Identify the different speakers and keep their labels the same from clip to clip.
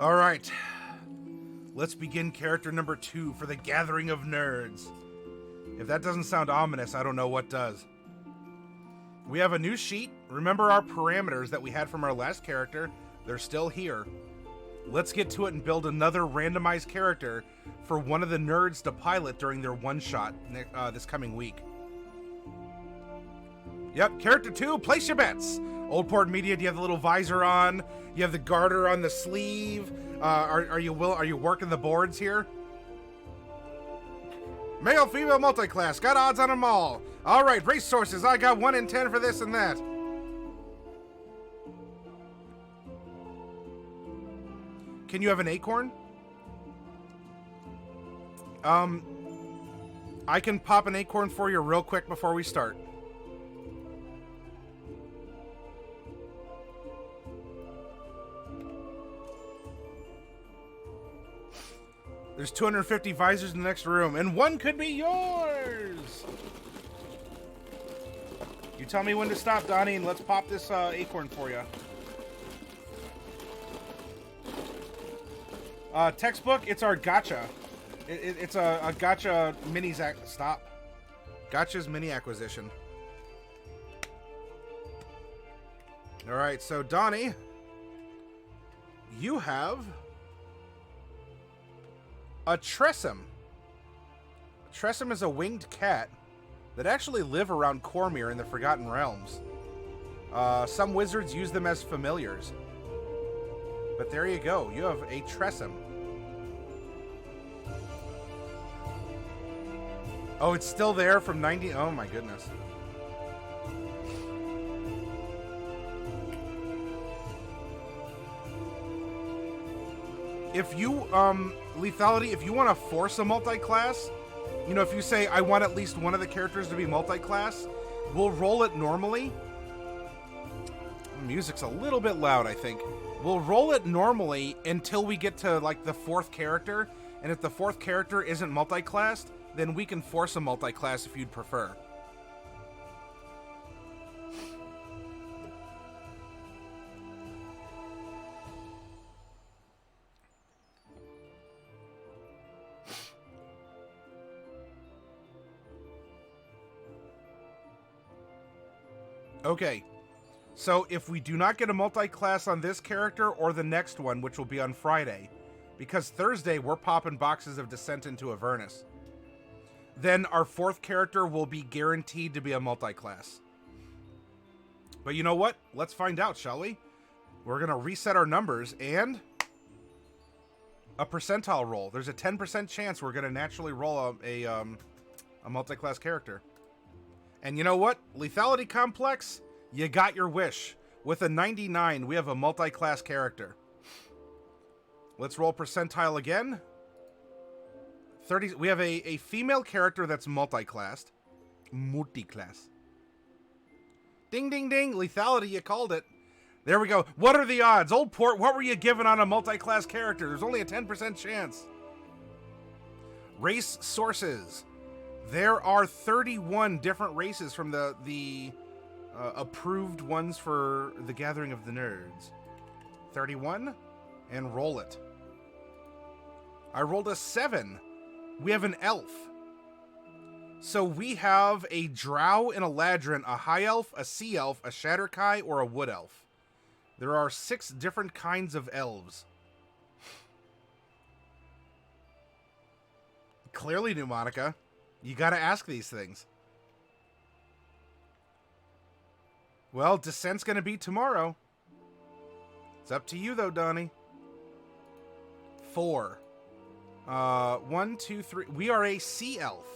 Speaker 1: All right. Let's begin character number 2 for the Gathering of Nerds. If that doesn't sound ominous, I don't know what does. We have a new sheet. Remember our parameters that we had from our last character? They're still here. Let's get to it and build another randomized character for one of the nerds to pilot during their one-shot this coming week. Yep, character 2, place your bets. Old Port Media, do you have the little visor on? You have the garter on the sleeve? Are you working the boards here? Male, female, multi-class. Got odds on them all. All right, race sources. I got 1 in 10 for this and that. Can you have an acorn? I can pop an acorn for you real quick before we start. There's 250 visors in the next room, and one could be yours! You tell me when to stop, Donnie, and let's pop this acorn for you. Textbook, it's our gacha. It's a gacha mini stop. Gacha's mini acquisition. Alright, so Donnie, you have a Tressum. A Tressum is a winged cat that actually live around Cormeraine in the Forgotten Realms. Some wizards use them as familiars. But there you go. You have a Tressum. Oh, it's still there from 90... Oh, my goodness. If you, lethality, if you want to force a multi-class, you know, if you say, I want at least one of the characters to be multi-class, we'll roll it normally. The music's a little bit loud, I think. We'll roll it normally until we get to, like, the 4th character, and if the 4th character isn't multi-classed, then we can force a multi-class if you'd prefer. Okay, so if we do not get a multi-class on this character or the next one, which will be on Friday, because Thursday we're popping boxes of Descent into Avernus, then our 4th character will be guaranteed to be a multi-class. But you know what? Let's find out, shall we? We're going to reset our numbers and a percentile roll. There's a 10% chance we're going to naturally roll a multi-class character. And you know what? Lethality Complex, you got your wish. With a 99, we have a multi-class character. Let's roll percentile again. 30. We have a female character that's multi-classed. Multi-class. Ding, ding, ding. Lethality, you called it. There we go. What are the odds? Old Port, what were you given on a multi-class character? There's only a 10% chance. Race sources. There are 31 different races from the approved ones for the Gathering of the Nerds. 31, and roll it. I rolled a 7. We have an elf. So we have a drow and a ladrin, a high elf, a sea elf, a shatterkai, or a wood elf. There are 6 different kinds of elves. Clearly, Pneumatica. You gotta ask these things. Well, Descent's gonna be tomorrow. It's up to you, though, Donnie. 4. 1, 2, 3. We are a sea elf.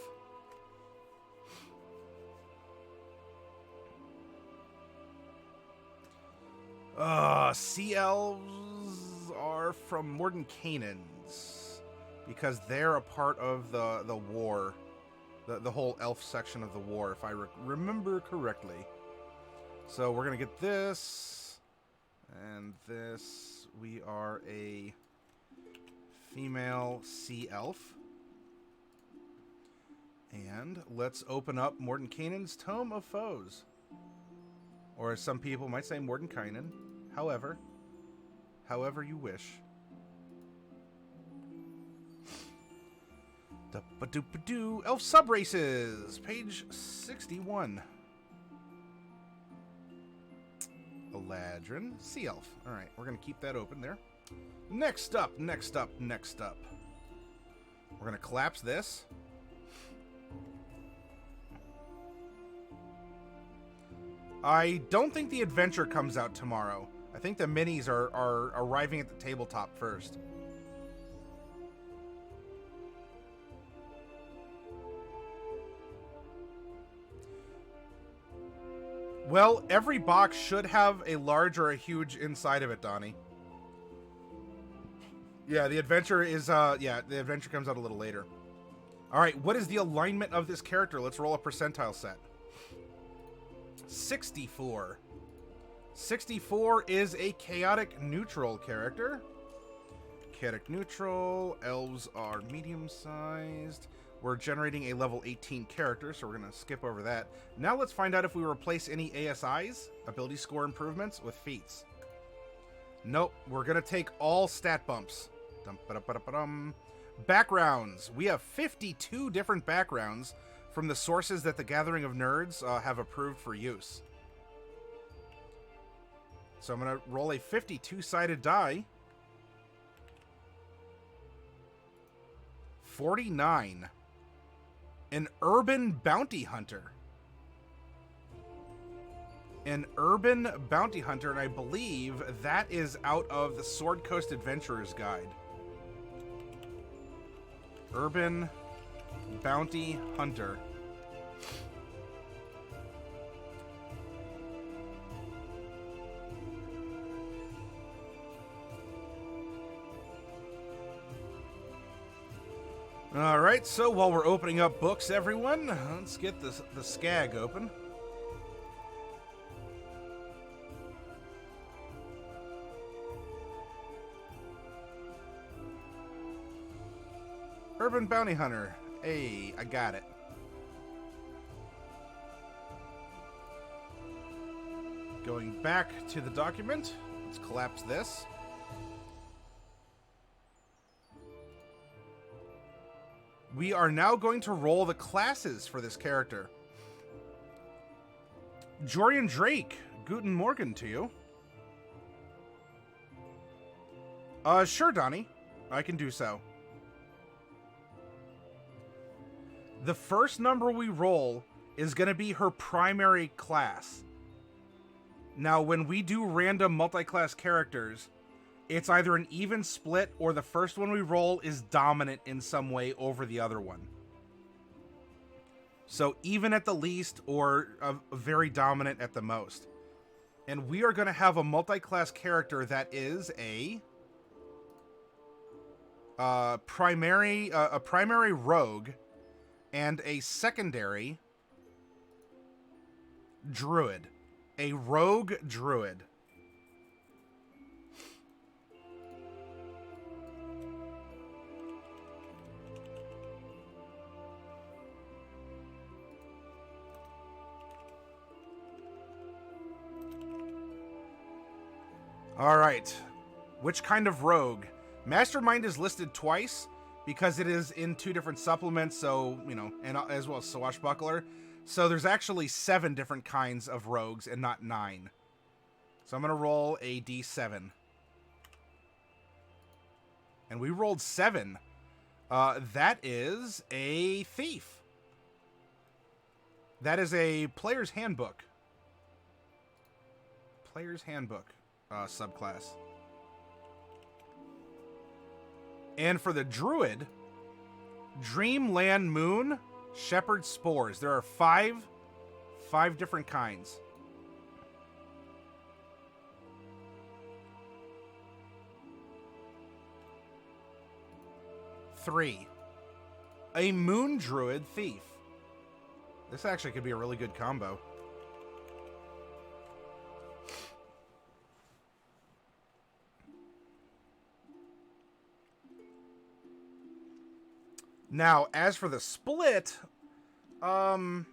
Speaker 1: Sea elves are from Mordenkainen's because they're a part of the war. The whole elf section of the war, if I remember correctly. So we're going to get this and this. We are a female sea elf. And let's open up Mordenkainen's Tome of Foes. Or as some people might say, Mordenkainen. However you wish. Da-ba-doop-a-doo. Elf Subraces, page 61. Eladrin, Sea Elf. All right, we're going to keep that open there. Next up. We're going to collapse this. I don't think the adventure comes out tomorrow. I think the minis are arriving at the tabletop first. Well, every box should have a large or a huge inside of it, Donnie. Yeah, the adventure is, the adventure comes out a little later. All right, what is the alignment of this character? Let's roll a percentile set. 64. 64 is a chaotic neutral character. Chaotic neutral, elves are medium-sized. We're generating a level 18 character, so we're going to skip over that. Now let's find out if we replace any ASIs, ability score improvements, with feats. Nope, we're going to take all stat bumps. Backgrounds. We have 52 different backgrounds from the sources that the Gathering of Nerds have approved for use. So I'm going to roll a 52-sided die. 49. An urban bounty hunter. An urban bounty hunter, and I believe that is out of the Sword Coast Adventurer's Guide. Urban bounty hunter. All right, so while we're opening up books, everyone, let's get the skag open. Urban Bounty Hunter. Hey, I got it. Going back to the document, let's collapse this. We are now going to roll the classes for this character. Jorian Drake, guten Morgen to you. Sure, Donnie. I can do so. The first number we roll is going to be her primary class. Now, when we do random multi-class characters, it's either an even split or the first one we roll is dominant in some way over the other one. So even at the least or very dominant at the most. And we are going to have a multi-class character that is a primary rogue and a secondary druid. A rogue druid. All right. Which kind of rogue? Mastermind is listed twice because it is in 2 different supplements, so, you know, and as well as Swashbuckler. So there's actually 7 different kinds of rogues and not 9. So I'm going to roll a d7. And we rolled 7. That is a thief. That is a player's handbook. Player's handbook. Subclass. And for the druid, Dreamland Moon, Shepherd Spores. There are 5 different kinds. Three. A Moon Druid Thief. This actually could be a really good combo. Now, as for the split, I don't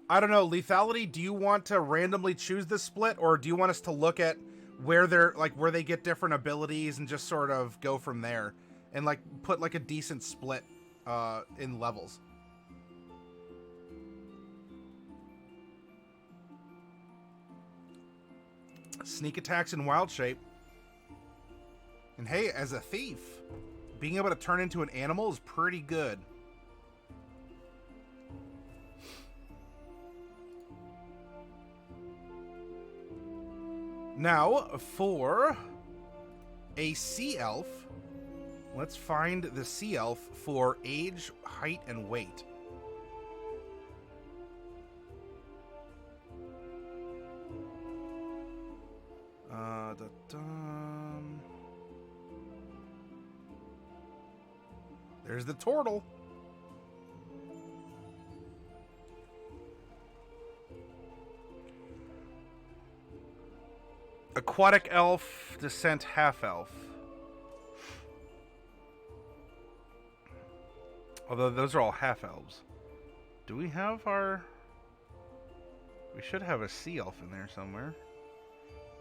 Speaker 1: know, lethality, do you want to randomly choose the split, or do you want us to look at where where they get different abilities and just sort of go from there and put a decent split in levels. Sneak attacks in wild shape. And hey, as a thief, being able to turn into an animal is pretty good. Now, for a sea elf, let's find the sea elf for age, height, and weight. There's the turtle. Aquatic elf, descent half elf. Although those are all half elves. Do we have our... We should have a sea elf in there somewhere.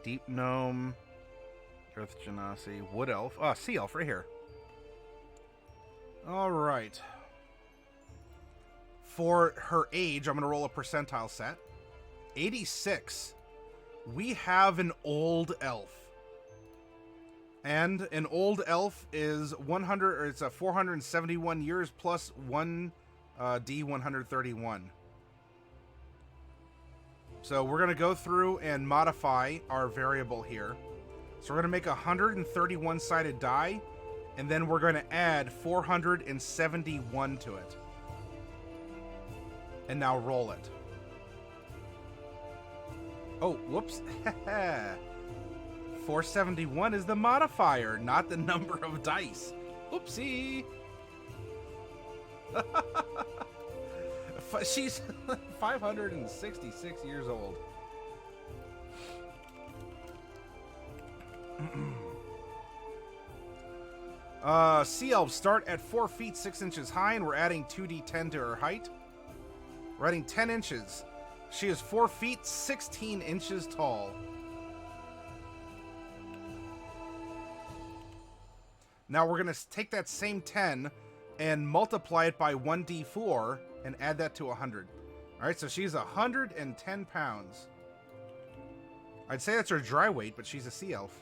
Speaker 1: Deep gnome, earth genasi, wood elf. Ah, sea elf right here. All right. For her age, I'm going to roll a percentile set. 86. We have an old elf. And an old elf is 100, or it's a 471 years plus 1 D131. So we're going to go through and modify our variable here. So we're going to make a 131 sided die, and then we're going to add 471 to it. And now roll it. Oh, whoops. 471 is the modifier, not the number of dice. Oopsie. She's 566 years old. Sea elves start at 4 feet 6 inches high, and we're adding 2d10 to her height. We're adding 10 inches. She is 4 feet 16 inches tall. Now we're going to take that same 10 and multiply it by 1d4 and add that to 100. All right, so she's 110 pounds. I'd say that's her dry weight, but she's a sea elf.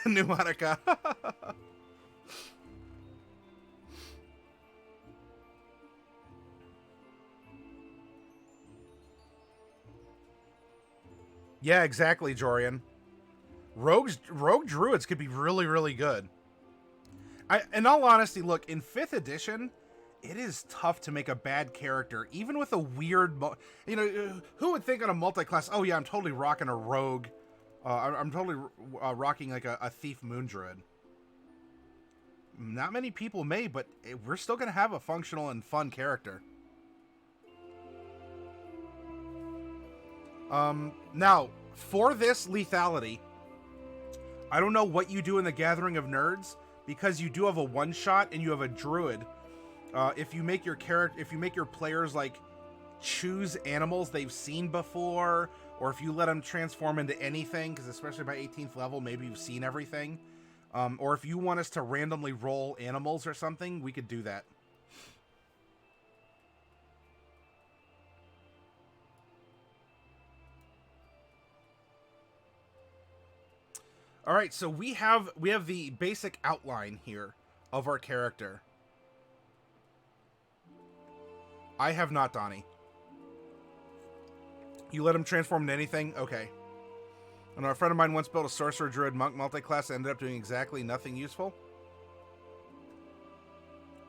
Speaker 1: Pneumatica. Yeah, exactly, Jorian. Rogue druids could be really, really good. In all honesty, look, in 5th edition, it is tough to make a bad character, even with a weird... who would think on a multi-class, oh yeah, I'm totally rocking a rogue. I'm totally rocking like a thief moon druid. Not many people may, but we're still going to have a functional and fun character. Now, for this lethality, I don't know what you do in the Gathering of Nerds, because you do have a one-shot and you have a druid. If you make your players like choose animals they've seen before, or if you let them transform into anything, because especially by 18th level, maybe you've seen everything. Or if you want us to randomly roll animals or something, we could do that. All right, so we have the basic outline here of our character. I have not, Donnie. You let him transform into anything? Okay. And a friend of mine once built a sorcerer druid monk multi-class that ended up doing exactly nothing useful.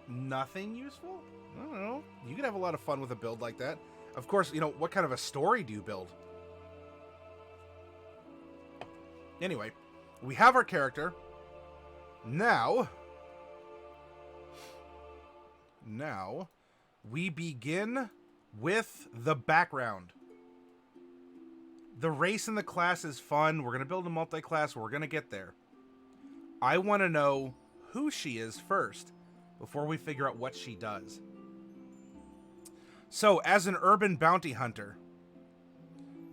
Speaker 1: Nothing useful? I don't know. You could have a lot of fun with a build like that. Of course, what kind of a story do you build? Anyway, we have our character. Now, we begin with the background. The race and the class is fun. We're going to build a multi-class. We're going to get there. I want to know who she is first before we figure out what she does. So, as an urban bounty hunter,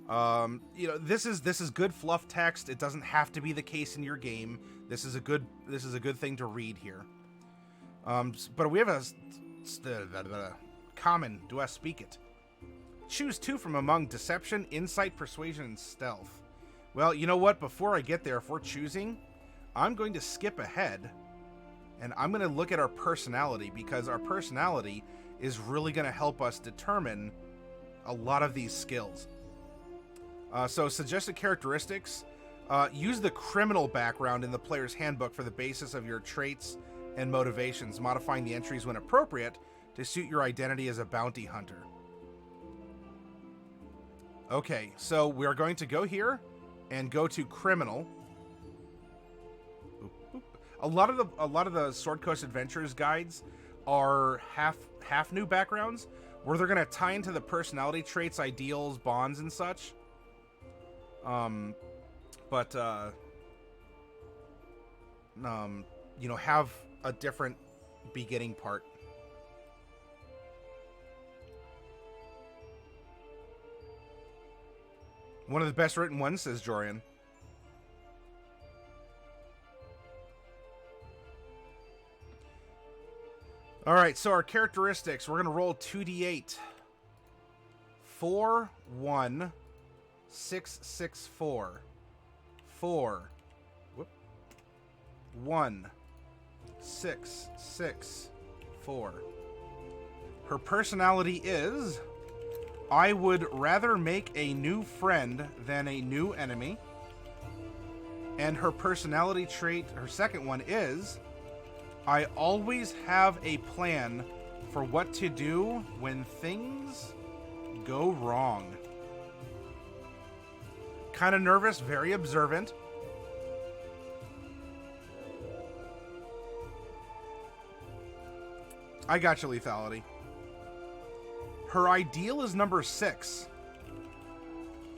Speaker 1: You know, this is good fluff text. It doesn't have to be the case in your game. This is a good thing to read here. But we have a common. Do I speak it? Choose 2 from among deception, insight, persuasion, and stealth. Well, you know what? Before I get there, if we're choosing, I'm going to skip ahead, and I'm going to look at our personality, because our personality is really going to help us determine a lot of these skills. So suggested characteristics. Use the criminal background in the player's handbook for the basis of your traits and motivations, modifying the entries when appropriate to suit your identity as a bounty hunter. Okay, so we're going to go here and go to criminal. A lot of the Sword Coast Adventures guides are half new backgrounds, where they're going to tie into the personality traits, ideals, bonds, and such. You know, have a different beginning part. One of the best written ones, says Jorian. All right, so our characteristics, we're going to roll 2d8. 4, 1, 6, 6, 4. 4. 1, 6, 6, 4. Her personality is, I would rather make a new friend than a new enemy. And her personality trait, her second one is, I always have a plan for what to do when things go wrong. Kind of nervous, very observant. I got you, lethality. Her ideal is number 6.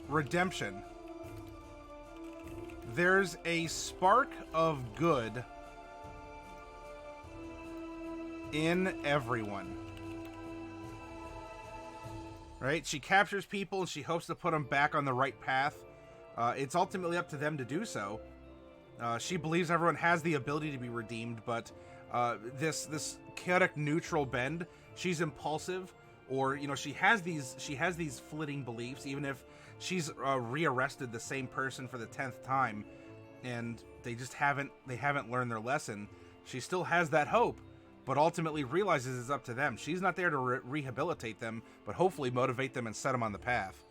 Speaker 1: Redemption. There's a spark of good in everyone. Right? She captures people and she hopes to put them back on the right path. It's ultimately up to them to do so. She believes everyone has the ability to be redeemed, but this chaotic neutral bend, she's impulsive, or you know, she has these flitting beliefs, even if she's rearrested the same person for the 10th time and they haven't learned their lesson. She still has that hope, but ultimately realizes it's up to them. She's not there to rehabilitate them, but hopefully motivate them and set them on the path.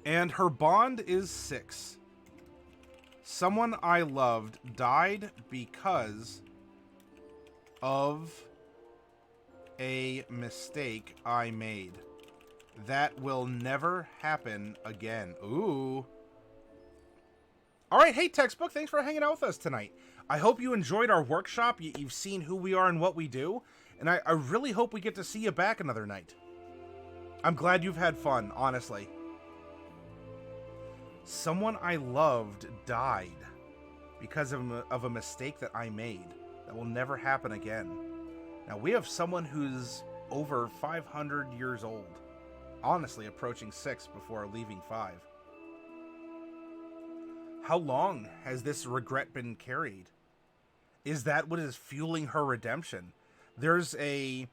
Speaker 1: And her bond is 6. Someone I loved died because of a mistake I made. That will never happen again. Ooh. All right, hey, Textbook, thanks for hanging out with us tonight. I hope you enjoyed our workshop. You've seen who we are and what we do, and I really hope we get to see you back another night. I'm glad you've had fun, honestly. Someone I loved died because of a mistake that I made. That will never happen again. Now, we have someone who's over 500 years old. Honestly, approaching 6 before leaving 5. How long has this regret been carried? Is that what is fueling her redemption? There's a...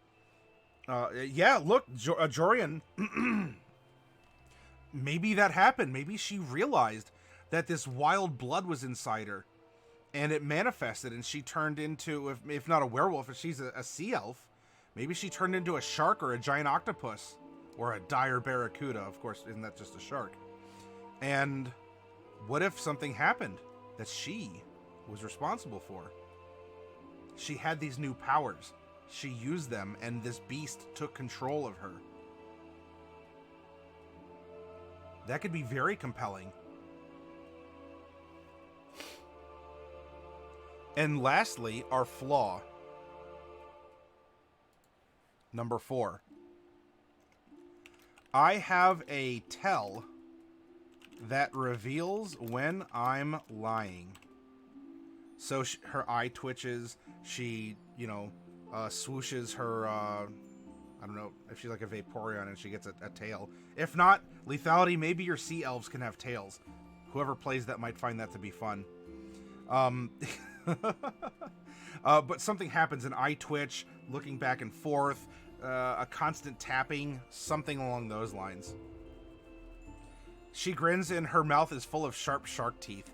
Speaker 1: yeah, look, Jorian... Maybe that happened. Maybe she realized that this wild blood was inside her, and it manifested, and she turned into, if not a werewolf, if she's a sea elf, maybe she turned into a shark or a giant octopus, or a dire barracuda. Of course, isn't that just a shark? And what if something happened that she was responsible for? She had these new powers. She used them, and this beast took control of her. That could be very compelling. And lastly, our flaw. Number 4. I have a tell that reveals when I'm lying. So her eye twitches. She, swooshes her I don't know if she's like a Vaporeon and she gets a tail. If not, lethality, maybe your sea elves can have tails. Whoever plays that might find that to be fun. But something happens, an eye twitch, looking back and forth, a constant tapping, something along those lines. She grins and her mouth is full of sharp shark teeth.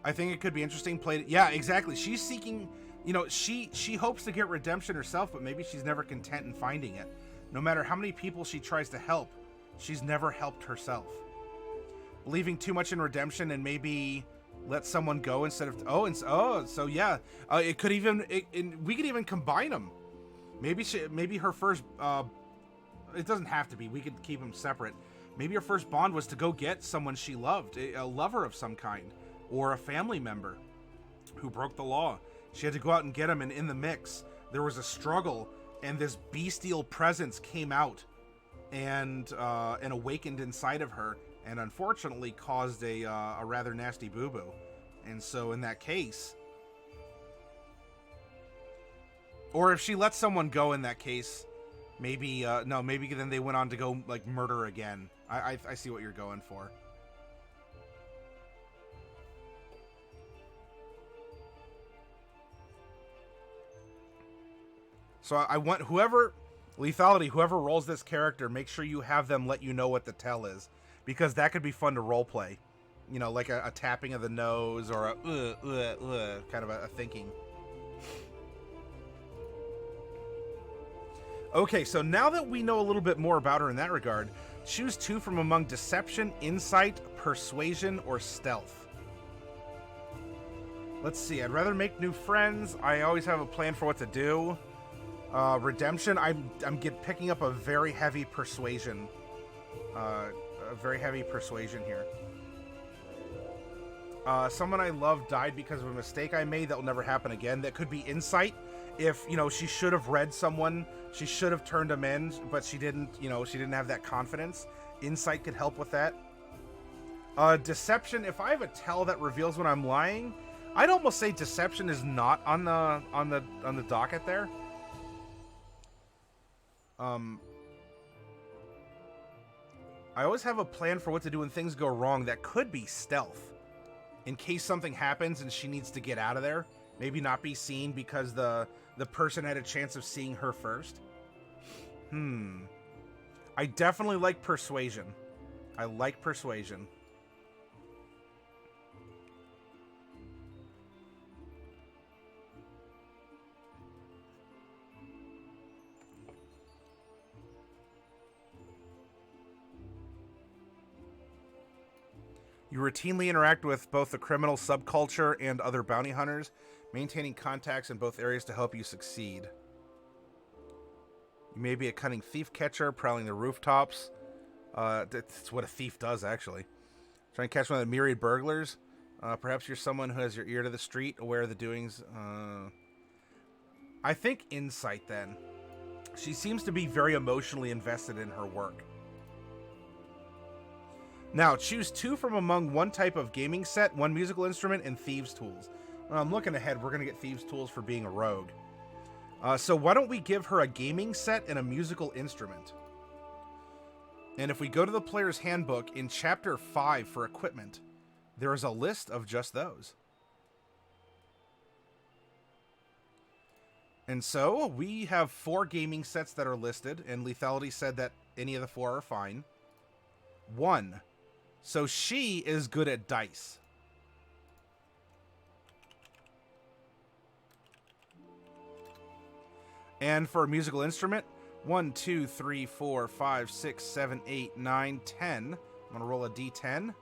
Speaker 1: I think it could be interesting. Played, yeah, exactly. She's seeking, you know, she hopes to get redemption herself, but maybe she's never content in finding it. No matter how many people she tries to help, she's never helped herself. Believing too much in redemption and maybe let someone go instead of so yeah, it could even we could even combine them. Maybe her first it doesn't have to be. We could keep them separate. Maybe her first bond was to go get someone she loved, a lover of some kind, or a family member who broke the law. She had to go out and get him, and in the mix, there was a struggle, and this bestial presence came out and awakened inside of her, and unfortunately caused a rather nasty boo-boo. And so in that case, or if she let someone go in that case, maybe maybe then they went on to go like murder again. I see what you're going for. So I want whoever rolls this character, make sure you have them let you know what the tell is, because that could be fun to roleplay. You know, like a tapping of the nose or a kind of a thinking. Okay, so now that we know a little bit more about her in that regard, choose 2 from among Deception, Insight, Persuasion, or Stealth. Let's see, I'd rather make new friends. I always have a plan for what to do. Redemption, I'm picking up a very heavy persuasion. Here. Someone I love died because of a mistake I made that will never happen again. That could be Insight. If, you know, she should have read someone, she should have turned them in, but she didn't, you know, she didn't have that confidence. Insight could help with that. Deception, if I have a tell that reveals when I'm lying, I'd almost say Deception is not on the docket there. I always have a plan for what to do when things go wrong. That could be Stealth, in case something happens and she needs to get out of there. Maybe not be seen because the person had a chance of seeing her first. I definitely like Persuasion. I like Persuasion. You routinely interact with both the criminal subculture and other bounty hunters, maintaining contacts in both areas to help you succeed. You may be a cunning thief catcher, prowling the rooftops. That's what a thief does, actually. Try and catch one of the myriad burglars. Perhaps you're someone who has your ear to the street, aware of the doings. I think Insight, then. She seems to be very emotionally invested in her work. Now, choose 2 from among 1 type of gaming set, 1 musical instrument, and Thieves' Tools. Well, I'm looking ahead. We're going to get Thieves' Tools for being a rogue. So why don't we give her a gaming set and a musical instrument? And if we go to the player's handbook, in Chapter 5 for equipment, there is a list of just those. And so we have 4 gaming sets that are listed, and Lethality said that any of the 4 are fine. 1. So she is good at dice. And for a musical instrument, 1, 2, 3, 4, 5, 6, 7, 8, 9, 10. I'm going to roll a d10.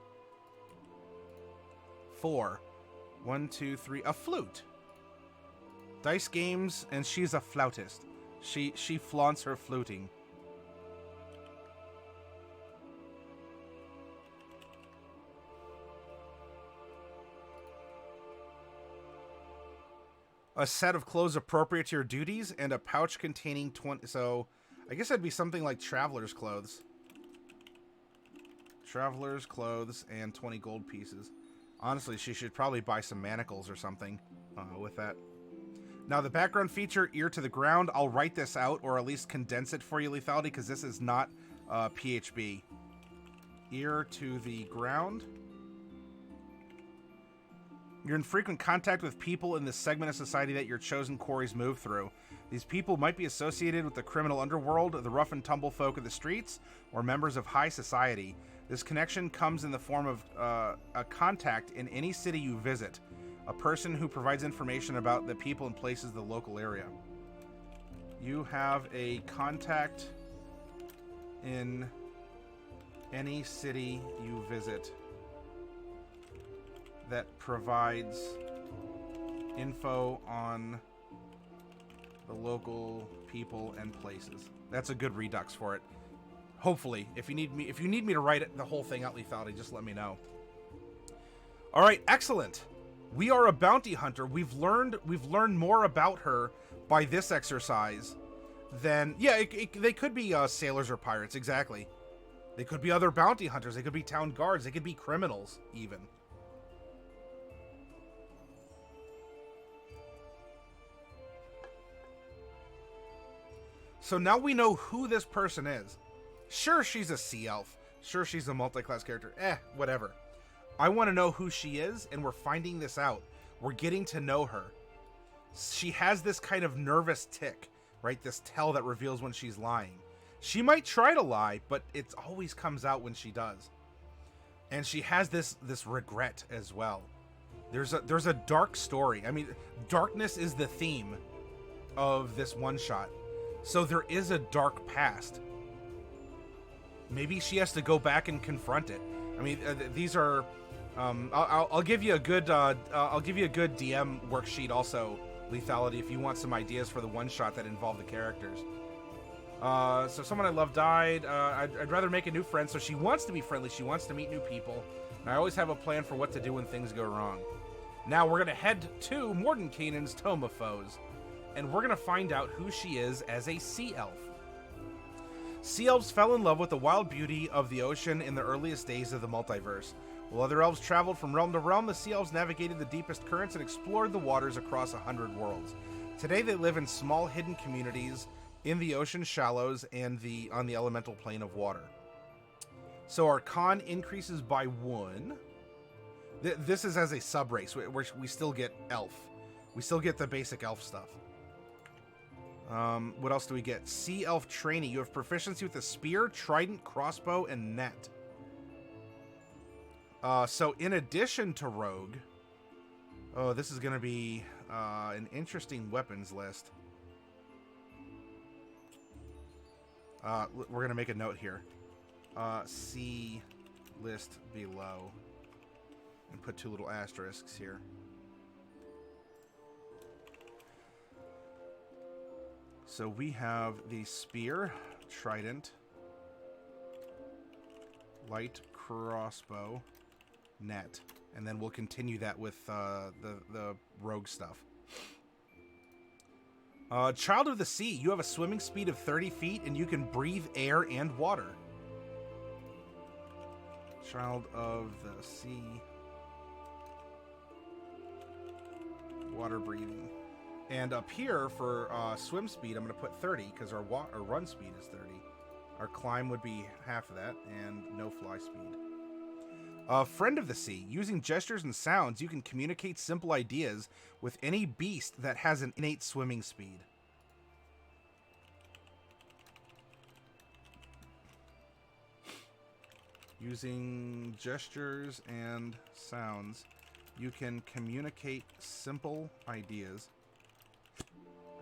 Speaker 1: 4. 1, 2, 3. A flute. Dice games, and she's a flautist. She flaunts her fluting. A set of clothes appropriate to your duties, and a pouch containing 20... So, I guess that'd be something like traveler's clothes. Traveler's clothes and 20 gold pieces. Honestly, she should probably buy some manacles or something with that. Now, the background feature, ear to the ground, I'll write this out, or at least condense it for you, Lethality, because this is not PHB. Ear to the ground. You're in frequent contact with people in this segment of society that your chosen quarries move through. These people might be associated with the criminal underworld, the rough and tumble folk of the streets, or members of high society. This connection comes in the form of a contact in any city you visit. A person who provides information about the people and places of the local area. You have a contact in any city you visit that provides info on the local people and places. That's a good redux for it. Hopefully, if you need me to write the whole thing out, Lethality, just let me know. All right, excellent. We are a bounty hunter. We've learned more about her by this exercise than they could be sailors or pirates, exactly. They could be other bounty hunters. They could be town guards. They could be criminals even. So now we know who this person is. Sure, she's a sea elf. Sure, she's a multi-class character. Whatever. I want to know who she is, and we're finding this out. We're getting to know her. She has this kind of nervous tick, right? This tell that reveals when she's lying. She might try to lie, but it always comes out when she does. And she has this regret as well. There's a dark story. I mean, darkness is the theme of this one-shot. So there is a dark past. Maybe she has to go back and confront it. I mean, these are. I'll give you a good. I'll give you a good DM worksheet also, Lethality, if you want some ideas for the one shot that involve the characters. So someone I love died. I'd rather make a new friend. So she wants to be friendly. She wants to meet new people. And I always have a plan for what to do when things go wrong. Now we're gonna head to Mordenkainen's Tome of Foes, and we're gonna find out who she is as a sea elf. Sea elves fell in love with the wild beauty of the ocean in the earliest days of the multiverse. While other elves traveled from realm to realm, the sea elves navigated the deepest currents and explored the waters across 100 worlds. Today they live in small hidden communities in the ocean shallows and on the elemental plane of water. So our con increases by 1. This is as a sub-race, where we still get elf. We still get the basic elf stuff. What else do we get? Sea Elf Trainee. You have proficiency with the spear, trident, crossbow, and net. So in addition to rogue... Oh, this is going to be an interesting weapons list. We're going to make a note here. See list below. And put 2 little asterisks here. So we have the spear, trident, light crossbow, net, and then we'll continue that with the rogue stuff. Child of the Sea, you have a swimming speed of 30 feet, and you can breathe air and water. Child of the Sea, water breathing. And up here for swim speed, I'm going to put 30 because our run speed is 30. Our climb would be half of that, and no fly speed. Friend of the Sea. Using gestures and sounds, you can communicate simple ideas with any beast that has an innate swimming speed. Using gestures and sounds, you can communicate simple ideas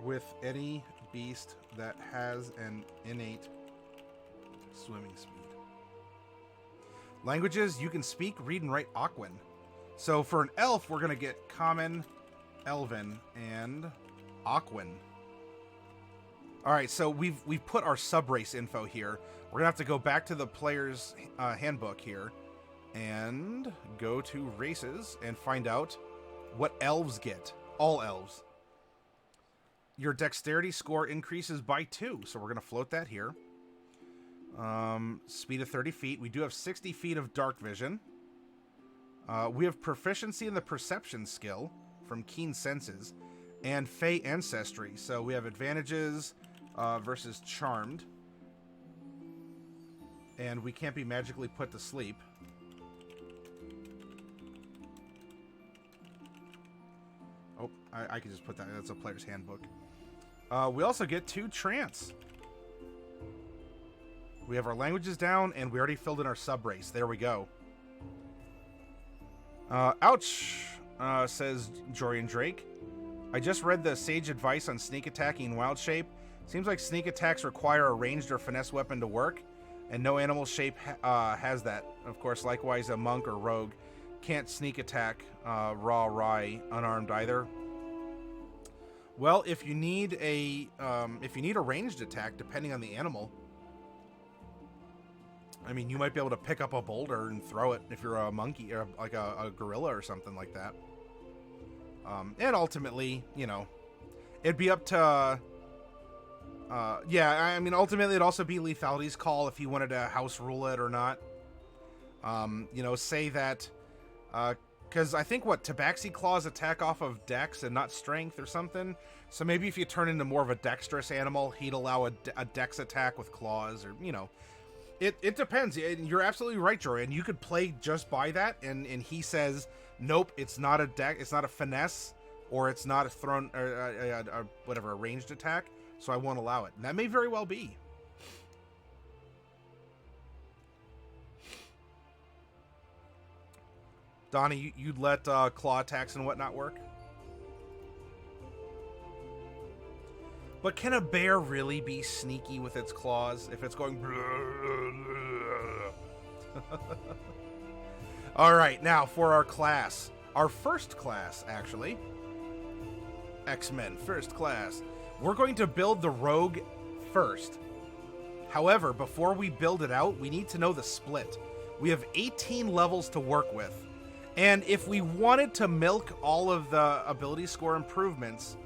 Speaker 1: with any beast that has an innate swimming speed. Languages, you can speak, read, and write Aquan. So for an elf, we're going to get Common, Elven, and Aquan. Alright, so we've put our subrace info here. We're going to have to go back to the player's handbook here and go to races and find out what elves get. All elves. Your dexterity score increases by 2, so we're going to float that here. Speed of 30 feet. We do have 60 feet of dark vision. We have proficiency in the perception skill from Keen Senses. and Fey Ancestry. So we have advantages versus Charmed. And we can't be magically put to sleep. Oh, I can just put that. That's a player's handbook. We also get 2 Trance. We have our languages down, and we already filled in our sub-race. There we go. Ouch, says Jorian Drake. I just read the sage advice on sneak attacking wild shape. Seems like sneak attacks require a ranged or finesse weapon to work, and no animal shape has that. Of course, likewise, a monk or rogue can't sneak attack raw rye unarmed either. Well, if you need a ranged attack, depending on the animal, I mean, you might be able to pick up a boulder and throw it if you're a monkey or like a gorilla or something like that. And ultimately, you know, it'd be up to, yeah, I mean, ultimately it'd also be Lethality's call if he wanted to house rule it or not. You know, say that, because I think Tabaxi Claws attack off of Dex and not Strength or something. So maybe if you turn into more of a dexterous animal, he'd allow a Dex attack with claws, or, you know. It depends. You're absolutely right, Jorian. You could play just by that, and he says, nope, it's not a it's not a finesse, or it's not a thrown, or whatever, a ranged attack, so I won't allow it. And that may very well be. Donnie, you'd let claw attacks and whatnot work? But can a bear really be sneaky with its claws if it's going... All right, now for our class. Our first class, actually. X-Men, first class. We're going to build the rogue first. However, before we build it out, we need to know the split. We have 18 levels to work with. And if we wanted to milk all of the ability score improvements...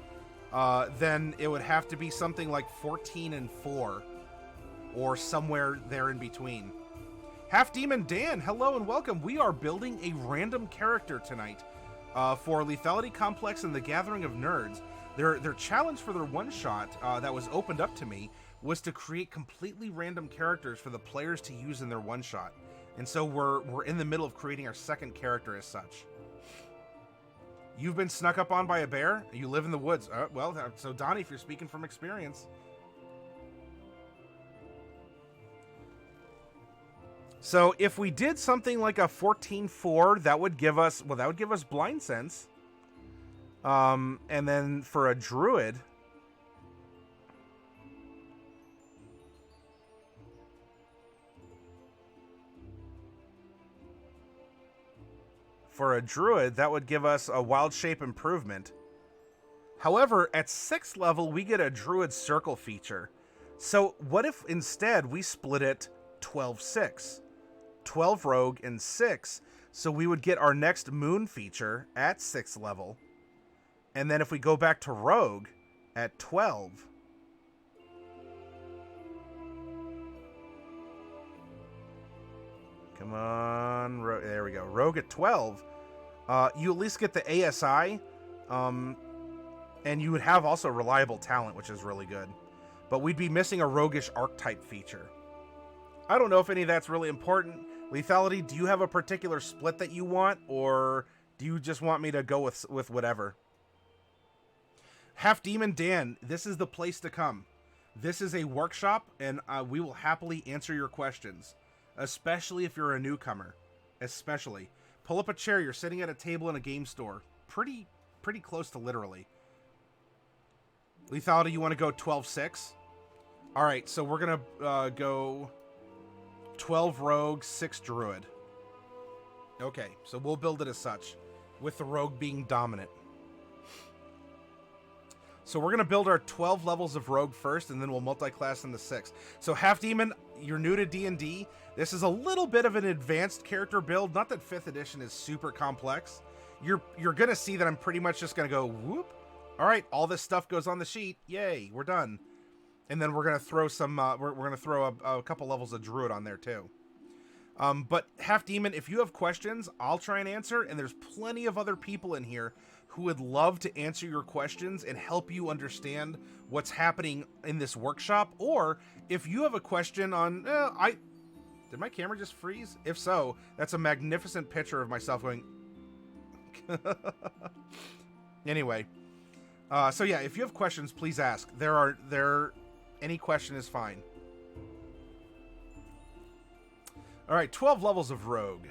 Speaker 1: then it would have to be something like 14 and 4, or somewhere there in between. Half Demon Dan, hello and welcome. We are building a random character tonight for Lethality Complex and the Gathering of Nerds. Their challenge for their one-shot that was opened up to me was to create completely random characters for the players to use in their one-shot. And so we're in the middle of creating our second character as such. You've been snuck up on by a bear? You live in the woods. Well, so Donnie, if you're speaking from experience. So if we did something like a 14-4, that would give us blind sense. And then for a druid, that would give us a wild shape improvement. However, at 6th level, we get a druid circle feature. So what if instead we split it 12-6? 12 rogue and 6. So we would get our next moon feature at 6th level. And then if we go back to rogue at 12... Come on, there we go. Rogue at 12. You at least get the ASI, and you would have also reliable talent, which is really good. But we'd be missing a roguish archetype feature. I don't know if any of that's really important. Lethality, do you have a particular split that you want, or do you just want me to go with whatever? Half Demon Dan, this is the place to come. This is a workshop, and we will happily answer your questions. Especially if you're a newcomer. Especially. Pull up a chair. You're sitting at a table in a game store. Pretty close to literally. Lethality, you want to go 12-6? Alright, so we're going to go 12 rogue, 6 druid. Okay, so we'll build it as such. With the rogue being dominant. So we're going to build our 12 levels of rogue first, and then we'll multi-class in the 6. So Half Demon, you're new to D&D. This is a little bit of an advanced character build. Not that 5th edition is super complex. You're going to see that I'm pretty much just going to go, whoop. All right, all this stuff goes on the sheet. Yay, we're done. And then we're going to throw some, we're going to throw a couple levels of Druid on there too. But Half Demon, if you have questions, I'll try and answer. And there's plenty of other people in here who would love to answer your questions and help you understand what's happening in this workshop. Or if you have a question on, did my camera just freeze? If so, that's a magnificent picture of myself going. Anyway, so yeah, if you have questions, please ask. Any question is fine. All right, 12 levels of Rogue.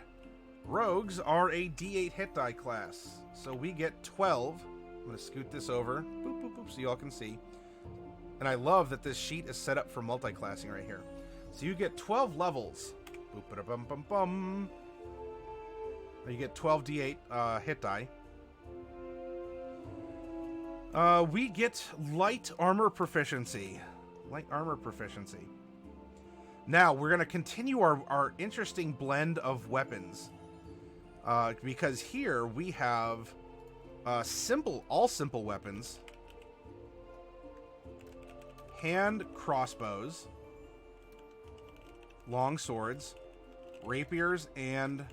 Speaker 1: Rogues are a D8 hit die class, so we get 12. I'm going to scoot this over, boop, boop, boop, so y'all can see. And I love that this sheet is set up for multi-classing right here. So you get 12 levels. Boop, ba-da-bum, bum, bum. You get 12 D8 hit die. We get light armor proficiency. Light armor proficiency. Now, we're going to continue our interesting blend of weapons. Because here we have all simple weapons. Hand crossbows. Long swords. Rapiers and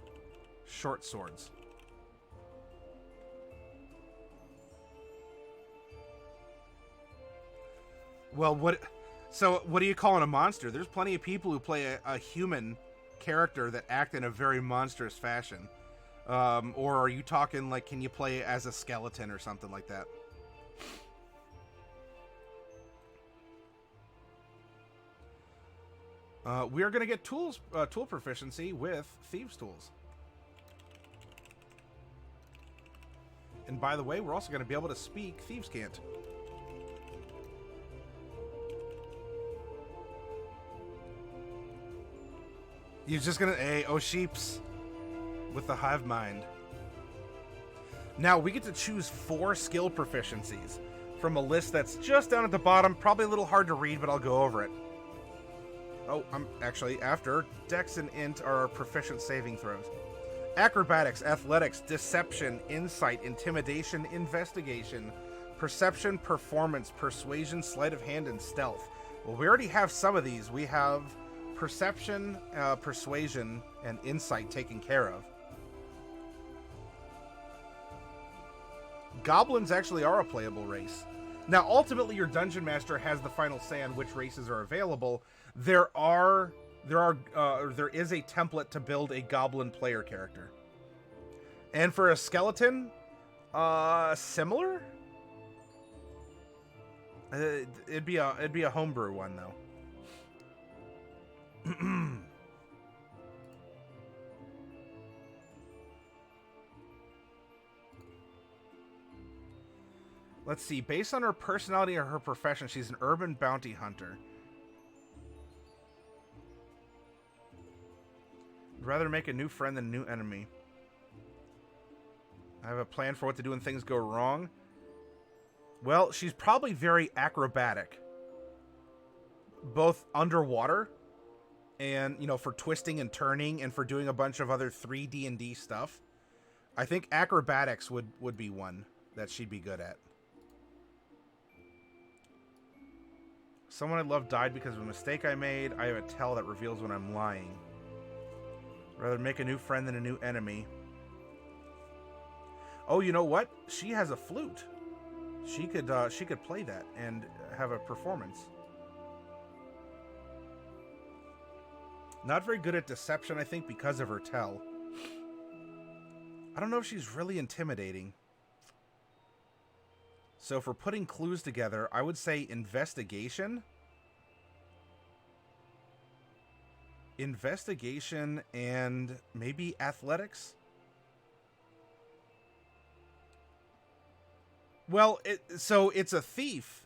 Speaker 1: short swords. Well, what do you call it a monster? There's plenty of people who play a human character that act in a very monstrous fashion. Or are you talking like, can you play as a skeleton or something like that? We are going to get tool proficiency with Thieves' Tools. And by the way, we're also going to be able to speak Thieves' Cant. You're just going to... oh, sheeps. With the hive mind. Now, we get to choose 4 skill proficiencies from a list that's just down at the bottom. Probably a little hard to read, but I'll go over it. Oh, I'm actually after. Dex and Int are proficient saving throws. Acrobatics, Athletics, Deception, Insight, Intimidation, Investigation, Perception, Performance, Persuasion, Sleight of Hand, and Stealth. Well, we already have some of these. We have Perception, Persuasion, and Insight taken care of. Goblins actually are a playable race. Now, ultimately, your Dungeon Master has the final say on which races are available. There is a template to build a Goblin player character. And for a Skeleton, similar? It'd be a homebrew one, though. Let's see. Based on her personality or her profession, she's an urban bounty hunter. I'd rather make a new friend than a new enemy. I have a plan for what to do when things go wrong. Well, she's probably very acrobatic. Both underwater and, for twisting and turning and for doing a bunch of other 3D&D stuff. I think acrobatics would be one that she'd be good at. Someone I love died because of a mistake I made. I have a tell that reveals when I'm lying. Rather make a new friend than a new enemy. Oh, you know what? She has a flute. She could play that and have a performance. Not very good at deception, I think, because of her tell. I don't know if she's really intimidating. So if we're putting clues together, I would say investigation. Investigation and maybe athletics. Well, so it's a thief.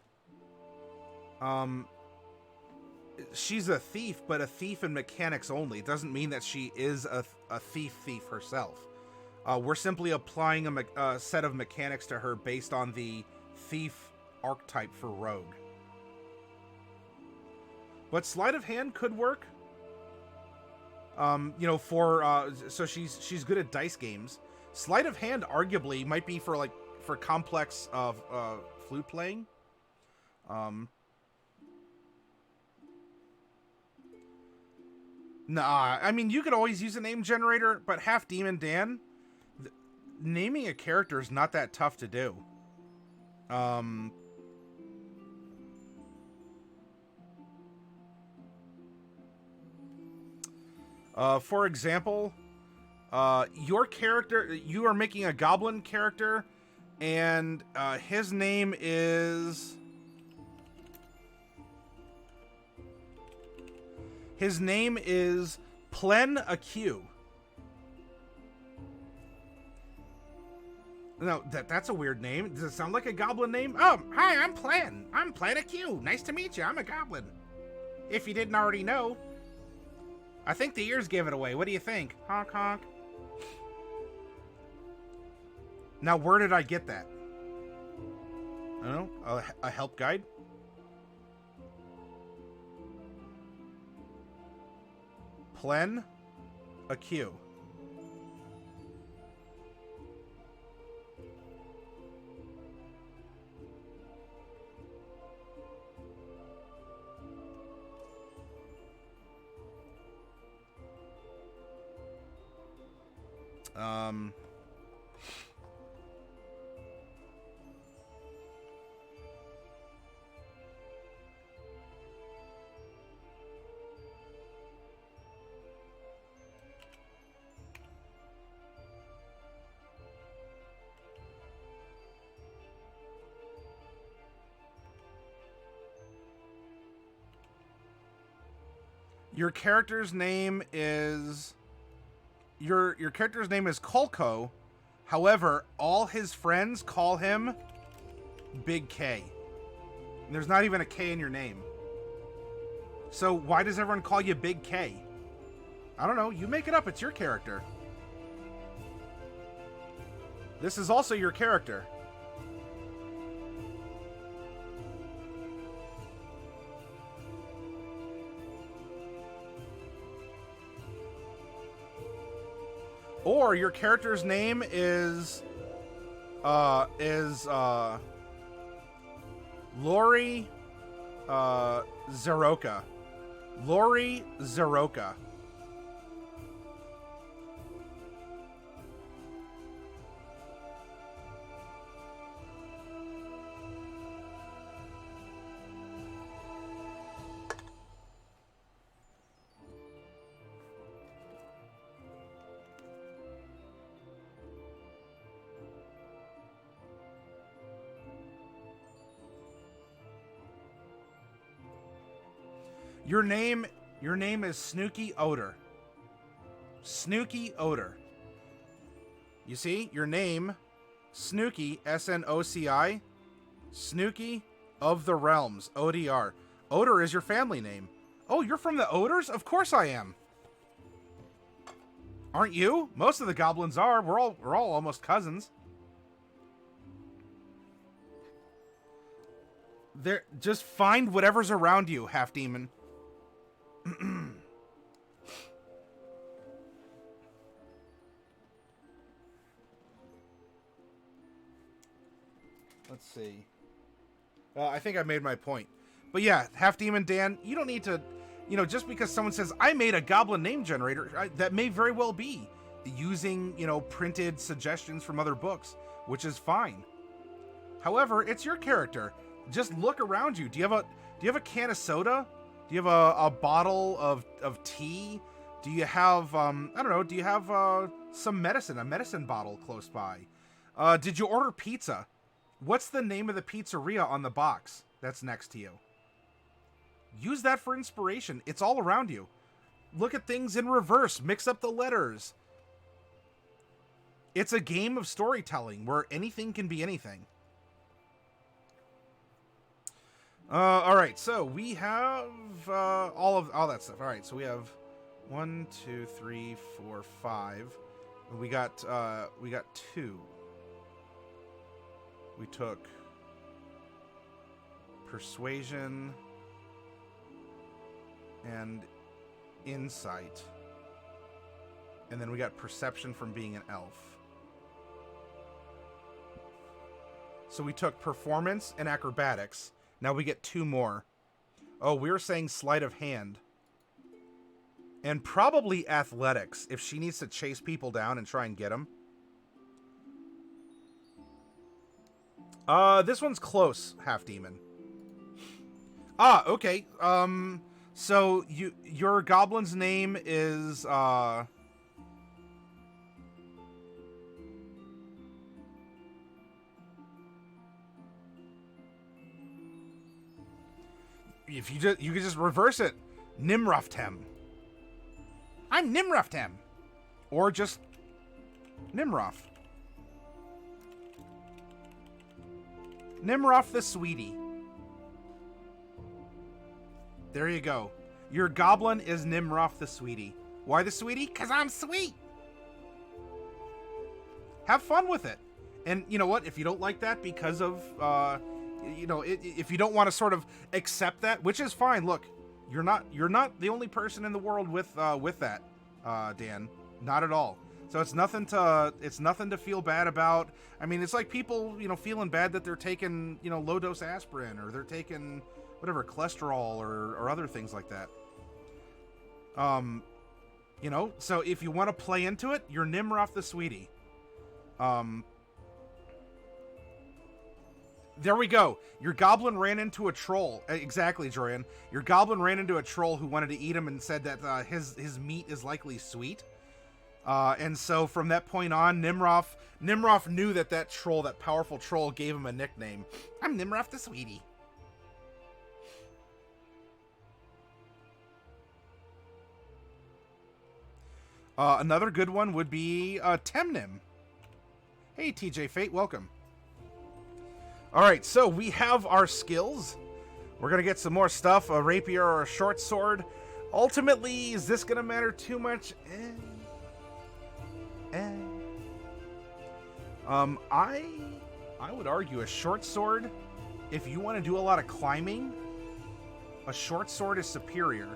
Speaker 1: She's a thief, but a thief in mechanics only. It doesn't mean that she is a thief herself. We're simply applying a set of mechanics to her based on the thief archetype for rogue. But sleight of hand could work. So she's good at dice games. Sleight of hand arguably might be for complex flute playing. Nah, I mean, you could always use a name generator, but half Demon Dan, naming a character is not that tough to do. For example, your character, you are making a goblin character, and his name is... His name is Plen Aq. No, that's a weird name. Does it sound like a goblin name? Oh, hi, I'm Plen. I'm Plen Aq. Nice to meet you. I'm a goblin. If you didn't already know. I think the ears gave it away. What do you think? Honk, honk. Now, where did I get that? I don't know. A help guide? Plen Aq. Your character's name is... Your character's name is Kolko. However, all his friends call him Big K. And there's not even a K in your name. So why does everyone call you Big K? I don't know. You make it up. It's your character. This is also your character. Or your character's name is Lori Zeroka. Lori Zeroka. Your name is Snooky Odor. Snooky Odor. You see? Your name, Snooky, S-N-O-C-I, Snooky of the Realms, O-D-R. Odor is your family name. Oh, you're from the Odors? Of course I am. Aren't you? Most of the goblins are. We're all almost cousins. There, just find whatever's around you, half demon. Let's see. I think I made my point. But yeah, half demon Dan, you don't need to, just because someone says I made a goblin name generator, that may very well be using, printed suggestions from other books, which is fine. However, it's your character. Just look around you. Do you have a can of soda? Do you have a bottle of tea? Do you have, I don't know, do you have some medicine, a medicine bottle close by? Did you order pizza? What's the name of the pizzeria on the box that's next to you? Use that for inspiration. It's all around you. Look at things in reverse. Mix up the letters. It's a game of storytelling where anything can be anything. All right, so we have all that stuff. All right, so we have 1, 2, 3, 4, 5. We got 2. We took persuasion and insight, and then we got perception from being an elf. So we took performance and acrobatics. Now we get 2 more. Oh, we were saying sleight of hand. And probably athletics, if she needs to chase people down and try and get them. This one's close, half demon. Ah, okay. So your goblin's name is if you could just reverse it, Nimroftem. I'm Nimroftem, or just Nimrof. Nimrof the Sweetie. There you go. Your goblin is Nimrof the Sweetie. Why the Sweetie? 'Cause I'm sweet. Have fun with it. And you know what? If you don't like that because of, if you don't want to sort of accept that, which is fine. Look, you're not the only person in the world with that, Dan. Not at all. So it's nothing to feel bad about. I mean, it's like people, feeling bad that they're taking, low dose aspirin, or they're taking whatever cholesterol or other things like that. So if you want to play into it, you're Nimrof the Sweetie. There we go. Your goblin ran into a troll. Exactly, Jorian. Your goblin ran into a troll who wanted to eat him and said that his meat is likely sweet. And so from that point on, Nimrof knew that troll, that powerful troll, gave him a nickname. I'm Nimrof the Sweetie. Another good one would be Temnim. Hey, TJ Fate, welcome. All right, so we have our skills. We're going to get some more stuff, a rapier or a short sword. Ultimately, is this going to matter too much? I would argue a short sword, if you want to do a lot of climbing, a short sword is superior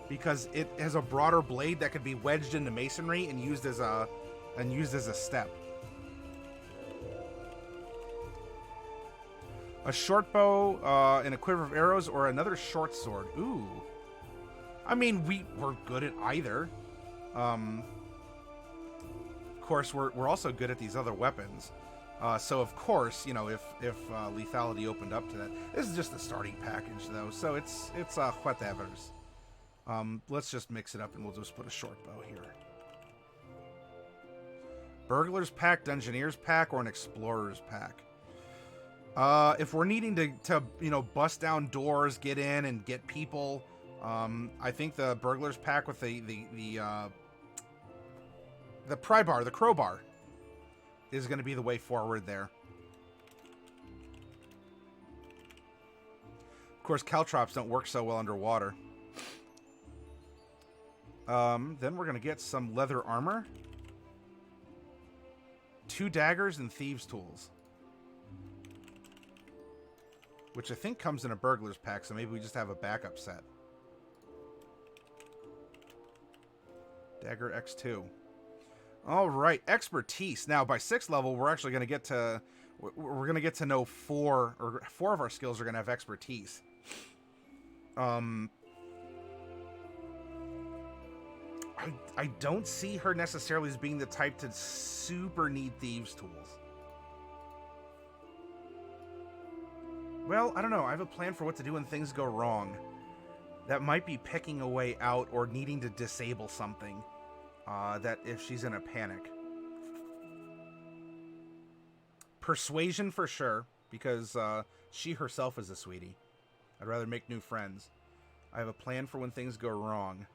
Speaker 1: because it has a broader blade that could be wedged into masonry and used as a step. A short bow and a quiver of arrows, or another short sword. Ooh. I mean, we're good at either. Of course, we're also good at these other weapons. So of course, if lethality opened up to that, this is just the starting package though. So it's whatever's. Let's just mix it up and we'll just put a short bow here. Burglar's pack, Dungeoneer's pack, or an Explorer's pack. If we're needing to bust down doors, get in and get people, I think the Burglar's pack with the pry bar, the crowbar, is going to be the way forward there. Of course, caltrops don't work so well underwater. Then we're going to get some leather armor, 2 daggers, and thieves' tools. Which I think comes in a burglar's pack, so maybe we just have a backup set. Dagger X2. All right, expertise. Now, by 6th level, we're actually going to get to know 4 of our skills are going to have expertise. I don't see her necessarily as being the type to super need thieves' tools. Well, I don't know. I have a plan for what to do when things go wrong. That might be picking a way out or needing to disable something. That if she's in a panic. Persuasion for sure, because she herself is a sweetie. I'd rather make new friends. I have a plan for when things go wrong.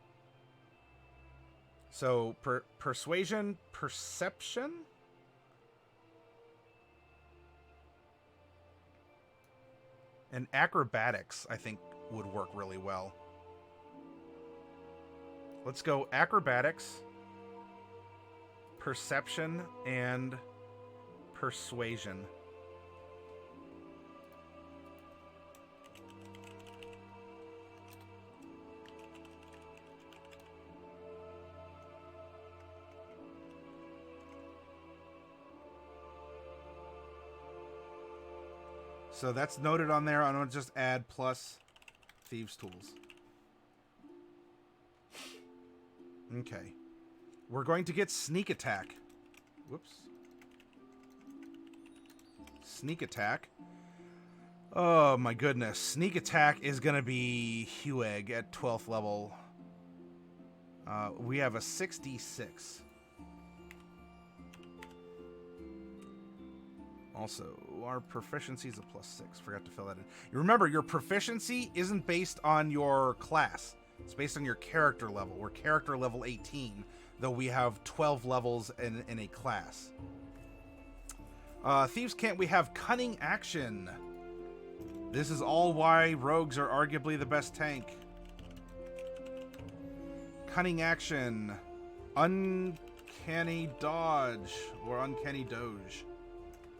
Speaker 1: So, persuasion, perception? And acrobatics, I think, would work really well. Let's go acrobatics, perception, and persuasion. So that's noted on there. I'm going to just add plus thieves' tools. Okay. We're going to get sneak attack. Whoops. Sneak attack. Oh my goodness. Sneak attack is going to be Hewegg at 12th level. We have a 66. Also, our proficiency is a +6. Forgot to fill that in. You remember, your proficiency isn't based on your class. It's based on your character level. We're character level 18, though we have 12 levels in a class. Thieves Can't we have cunning action? This is all why rogues are arguably the best tank. Cunning action. Uncanny dodge or uncanny doge.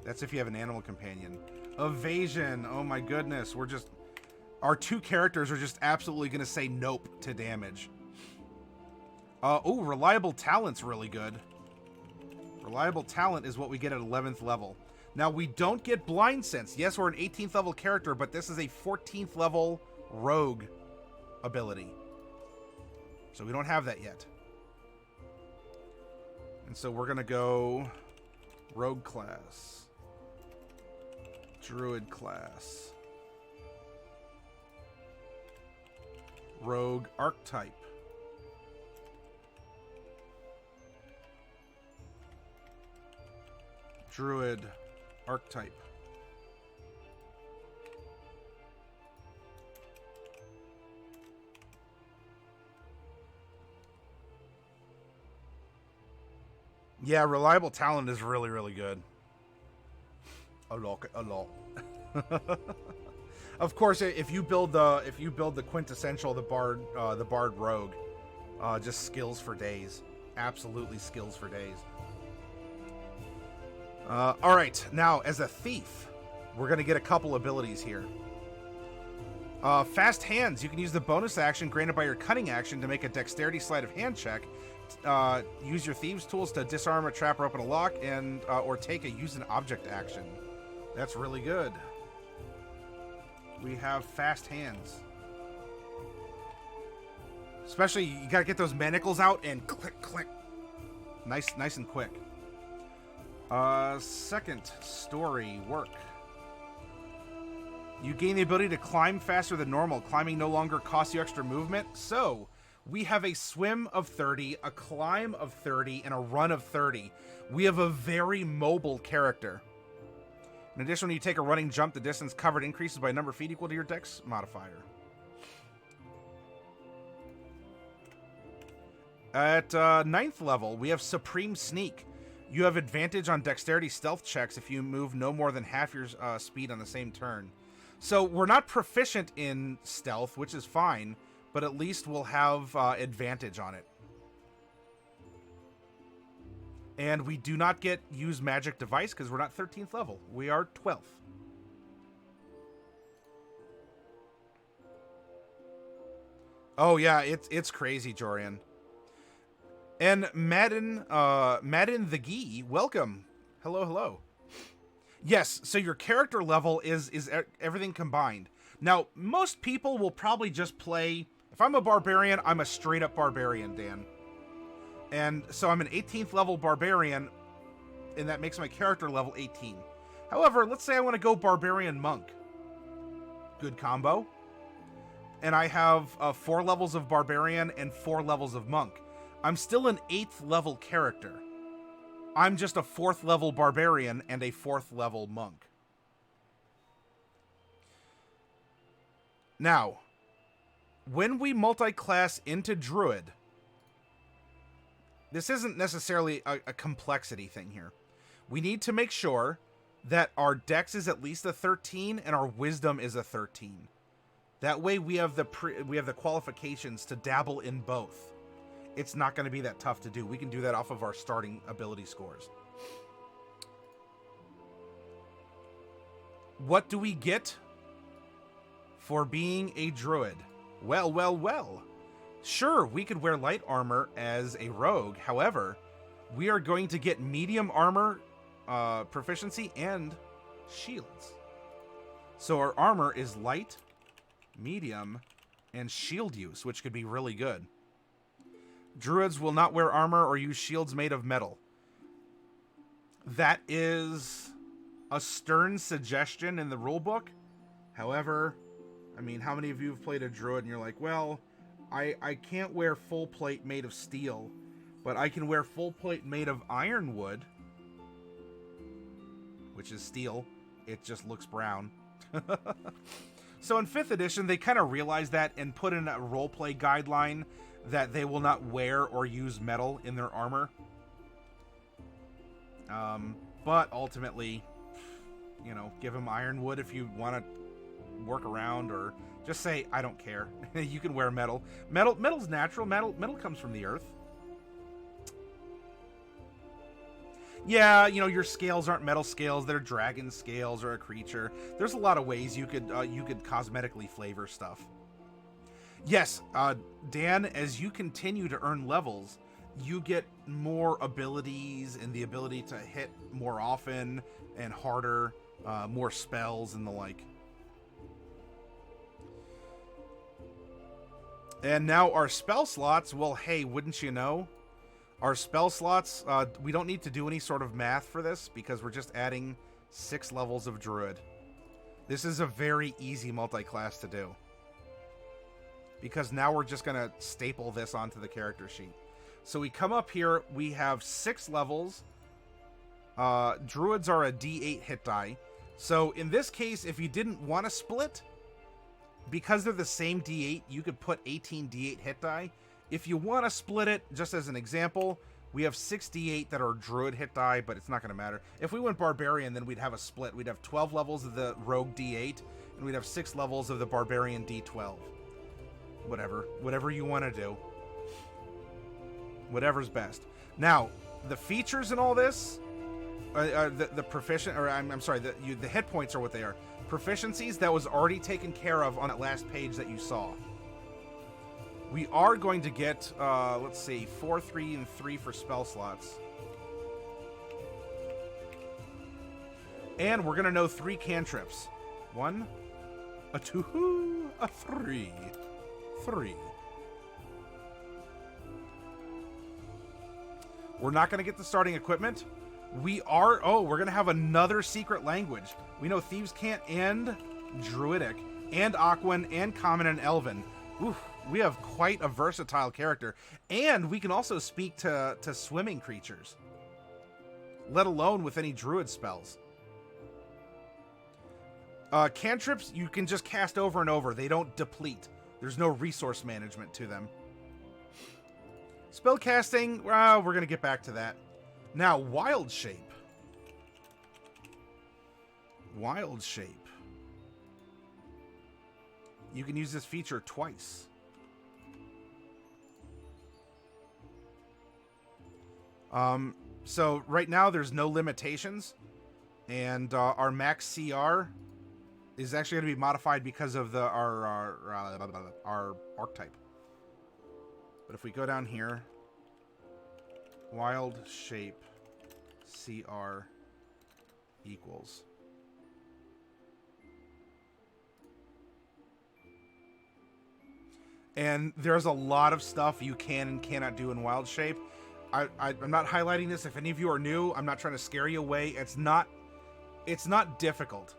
Speaker 1: That's if you have an animal companion. Evasion. Oh my goodness. Our two characters are just absolutely going to say nope to damage. Oh, Reliable Talent's really good. Reliable Talent is what we get at 11th level. Now, we don't get Blind Sense. Yes, we're an 18th level character, but this is a 14th level rogue ability. So we don't have that yet. And so we're going to go rogue class. Druid class. Rogue archetype. Druid archetype. Yeah, Reliable Talent is really, really good. A lot. Of course, if you build the quintessential the bard rogue, just skills for days. Absolutely skills for days. All right, now as a thief, we're gonna get a couple abilities here. Fast hands. You can use the bonus action granted by your cunning action to make a dexterity sleight of hand check. Use your thieves tools to disarm a trap or open a lock, and or take a use an object action. That's really good. We have fast hands. Especially, you gotta get those manacles out and click, click. Nice and quick. Second story work. You gain the ability to climb faster than normal. Climbing no longer costs you extra movement. So, we have a swim of 30, a climb of 30, and a run of 30. We have a very mobile character. In addition, when you take a running jump, the distance covered increases by a number of feet equal to your dex modifier. At 9th level, we have Supreme Sneak. You have advantage on dexterity stealth checks if you move no more than half your speed on the same turn. So we're not proficient in stealth, which is fine, but at least we'll have advantage on it. And we do not get use magic device because we're not 13th level. We are 12th. Oh yeah, it's crazy, Jorian. And Madden the Gee, welcome. Hello. Yes, so your character level is everything combined. Now, most people will probably just play. If I'm a barbarian, I'm a straight up barbarian, Dan. And so I'm an 18th level barbarian, and that makes my character level 18. However, let's say I want to go barbarian monk. Good combo. And I have 4 levels of barbarian and 4 levels of monk. I'm still an 8th level character. I'm just a 4th level barbarian and a 4th level monk. Now, when we multi-class into Druid, this isn't necessarily a complexity thing here. We need to make sure that our dex is at least a 13 and our wisdom is a 13. That way we have the qualifications to dabble in both. It's not going to be that tough to do. We can do that off of our starting ability scores. What do we get for being a druid? Well. Sure, we could wear light armor as a rogue. However, we are going to get medium armor proficiency and shields. So our armor is light, medium, and shield use, which could be really good. Druids will not wear armor or use shields made of metal. That is a stern suggestion in the rulebook. However, I mean, how many of you have played a druid and you're like, well, I can't wear full plate made of steel, but I can wear full plate made of ironwood, which is steel. It just looks brown. So in 5th edition, they kind of realized that and put in a roleplay guideline that they will not wear or use metal in their armor. But ultimately, you know, give them ironwood if you want to work around, or just say, I don't care. You can wear metal. Metal's natural. Metal comes from the earth. Yeah, you know, your scales aren't metal scales. They're dragon scales or a creature. There's a lot of ways you could cosmetically flavor stuff. Yes, Dan, as you continue to earn levels, you get more abilities and the ability to hit more often and harder, more spells and the like. And now our spell slots, well, hey, wouldn't you know? Our spell slots, we don't need to do any sort of math for this because we're just adding 6 levels of Druid. This is a very easy multi-class to do. Because now we're just going to staple this onto the character sheet. So we come up here, we have 6 levels. Druids are a D8 hit die. So in this case, if you didn't want to split, because they're the same D8, you could put 18 D8 hit die. If you want to split it, just as an example, we have 6 D8 that are Druid hit die, but it's not going to matter. If we went Barbarian, then we'd have a split. We'd have 12 levels of the Rogue D8, and we'd have 6 levels of the Barbarian D12. Whatever you want to do. Whatever's best. Now, the features in all this, the proficient, or I'm sorry, the hit points are what they are. Proficiencies, that was already taken care of on that last page that you saw. We are going to get, let's see, 4, 3, and 3 for spell slots. And we're going to know 3 cantrips. 1, a 2, a 3. 3. We're not going to get the starting equipment. We're going to have another secret language. We know Thieves' Cant and Druidic and Aquan and Common and Elven. Oof, we have quite a versatile character. And we can also speak to swimming creatures, let alone with any Druid spells. Cantrips, you can just cast over and over. They don't deplete. There's no resource management to them. Spellcasting, we're going to get back to that. Now, Wild Shape. Wild Shape. You can use this feature twice. So right now there's no limitations, and our max CR is actually going to be modified because of our archetype. But if we go down here, Wild Shape CR equals. And there's a lot of stuff you can and cannot do in Wild Shape. I'm not highlighting this. If any of you are new, I'm not trying to scare you away. It's not difficult.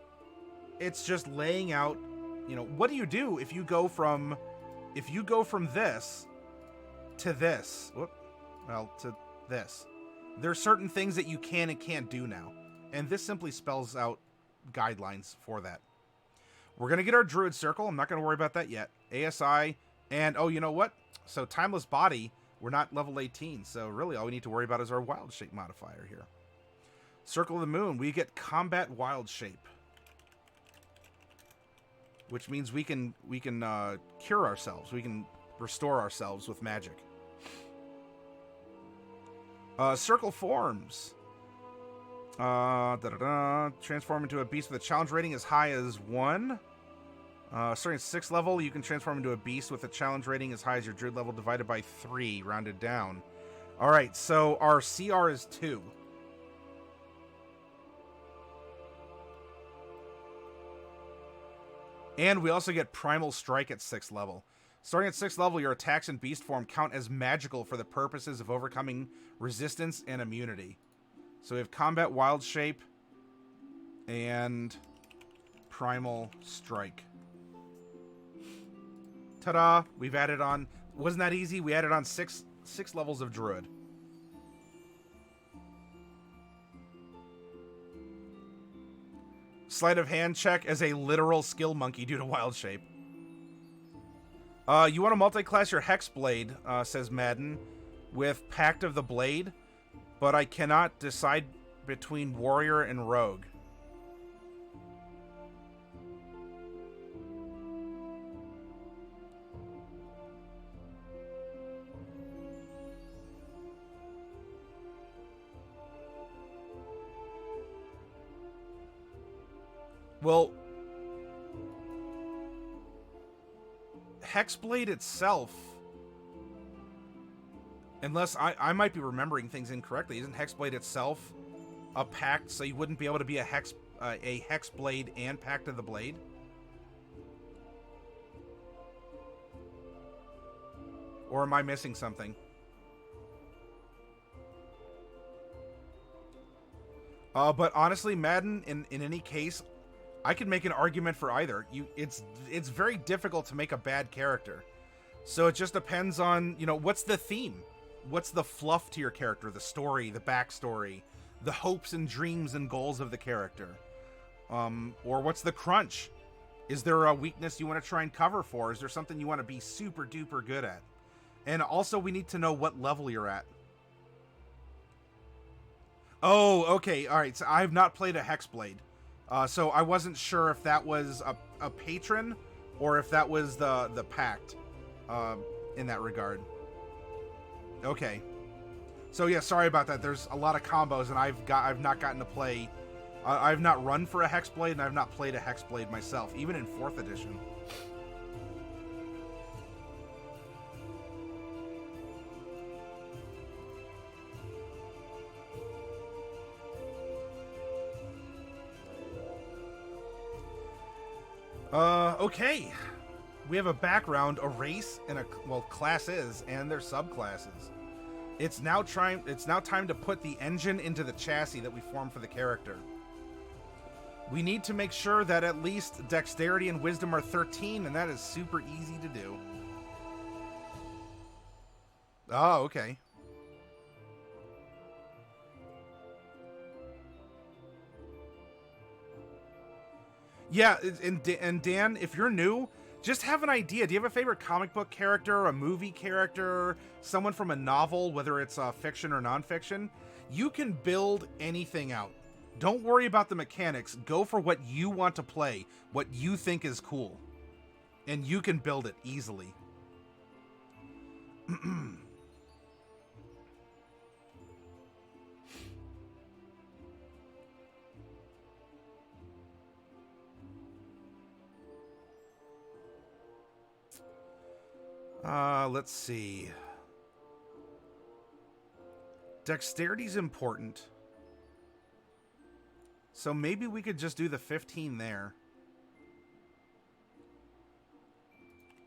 Speaker 1: It's just laying out, you know, what do you do if you go from this to this? To this. There's certain things that you can and can't do now. And this simply spells out guidelines for that. We're going to get our Druid Circle. I'm not going to worry about that yet. ASI, and oh, you know what? So Timeless Body, we're not level 18. So really all we need to worry about is our Wild Shape modifier here. Circle of the Moon, we get Combat Wild Shape, which means we can cure ourselves. We can restore ourselves with magic. Circle Forms. Transform into a beast with a challenge rating as high as 1. Starting at 6th level, you can transform into a beast with a challenge rating as high as your Druid level divided by 3, rounded down. Alright, so our CR is 2. And we also get Primal Strike at 6th level. Starting at 6th level, your attacks in beast form count as magical for the purposes of overcoming resistance and immunity. So we have Combat Wild Shape. And Primal Strike. Ta-da! We've added on... Wasn't that easy? We added on six levels of Druid. Sleight of hand check as a literal skill monkey due to wild shape. You want to multi-class your Hexblade, says Madden, with Pact of the Blade, but I cannot decide between Warrior and Rogue. Well, Hexblade itself, unless I might be remembering things incorrectly, isn't Hexblade itself a pact, so you wouldn't be able to be a Hexblade and Pact of the Blade? Or am I missing something? But honestly, Madden, in any case, I could make an argument for either. It's very difficult to make a bad character. So it just depends on, what's the theme? What's the fluff to your character? The story, the backstory, the hopes and dreams and goals of the character. Or what's the crunch? Is there a weakness you want to try and cover for? Is there something you want to be super duper good at? And also we need to know what level you're at. Oh, okay. All right. So I've not played a Hexblade. So I wasn't sure if that was a patron or if that was the pact in that regard. Okay. So yeah, sorry about that. There's a lot of combos, and I've not gotten to play. I've not run for a Hexblade, and I've not played a Hexblade myself, even in 4th edition. Okay. We have a background, a race, and classes, and their subclasses. It's now time to put the engine into the chassis that we formed for the character. We need to make sure that at least dexterity and wisdom are 13, and that is super easy to do. Oh, okay. Yeah, and Dan, if you're new, just have an idea. Do you have a favorite comic book character, a movie character, someone from a novel, whether it's fiction or nonfiction? You can build anything out. Don't worry about the mechanics. Go for what you want to play, what you think is cool. And you can build it easily. Let's see. Dexterity's important. So maybe we could just do the 15 there.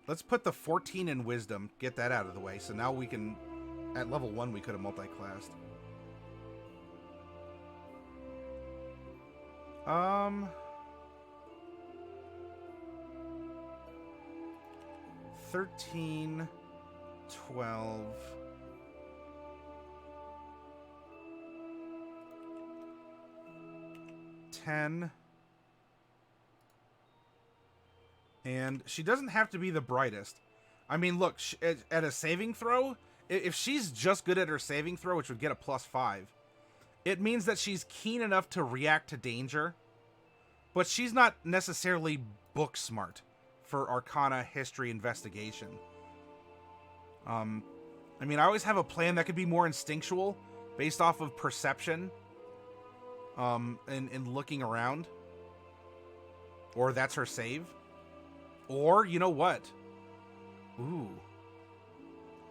Speaker 1: Let's put the 14 in wisdom. Get that out of the way. So now we can... At level 1, we could have multi-classed. 13, 12, 10, and she doesn't have to be the brightest. I mean, look, at a saving throw, if she's just good at her saving throw, which would get a +5, it means that she's keen enough to react to danger, but she's not necessarily book smart for Arcana History Investigation. I mean, I always have a plan that could be more instinctual, based off of perception, and looking around. Or that's her save. Or, you know what? Ooh.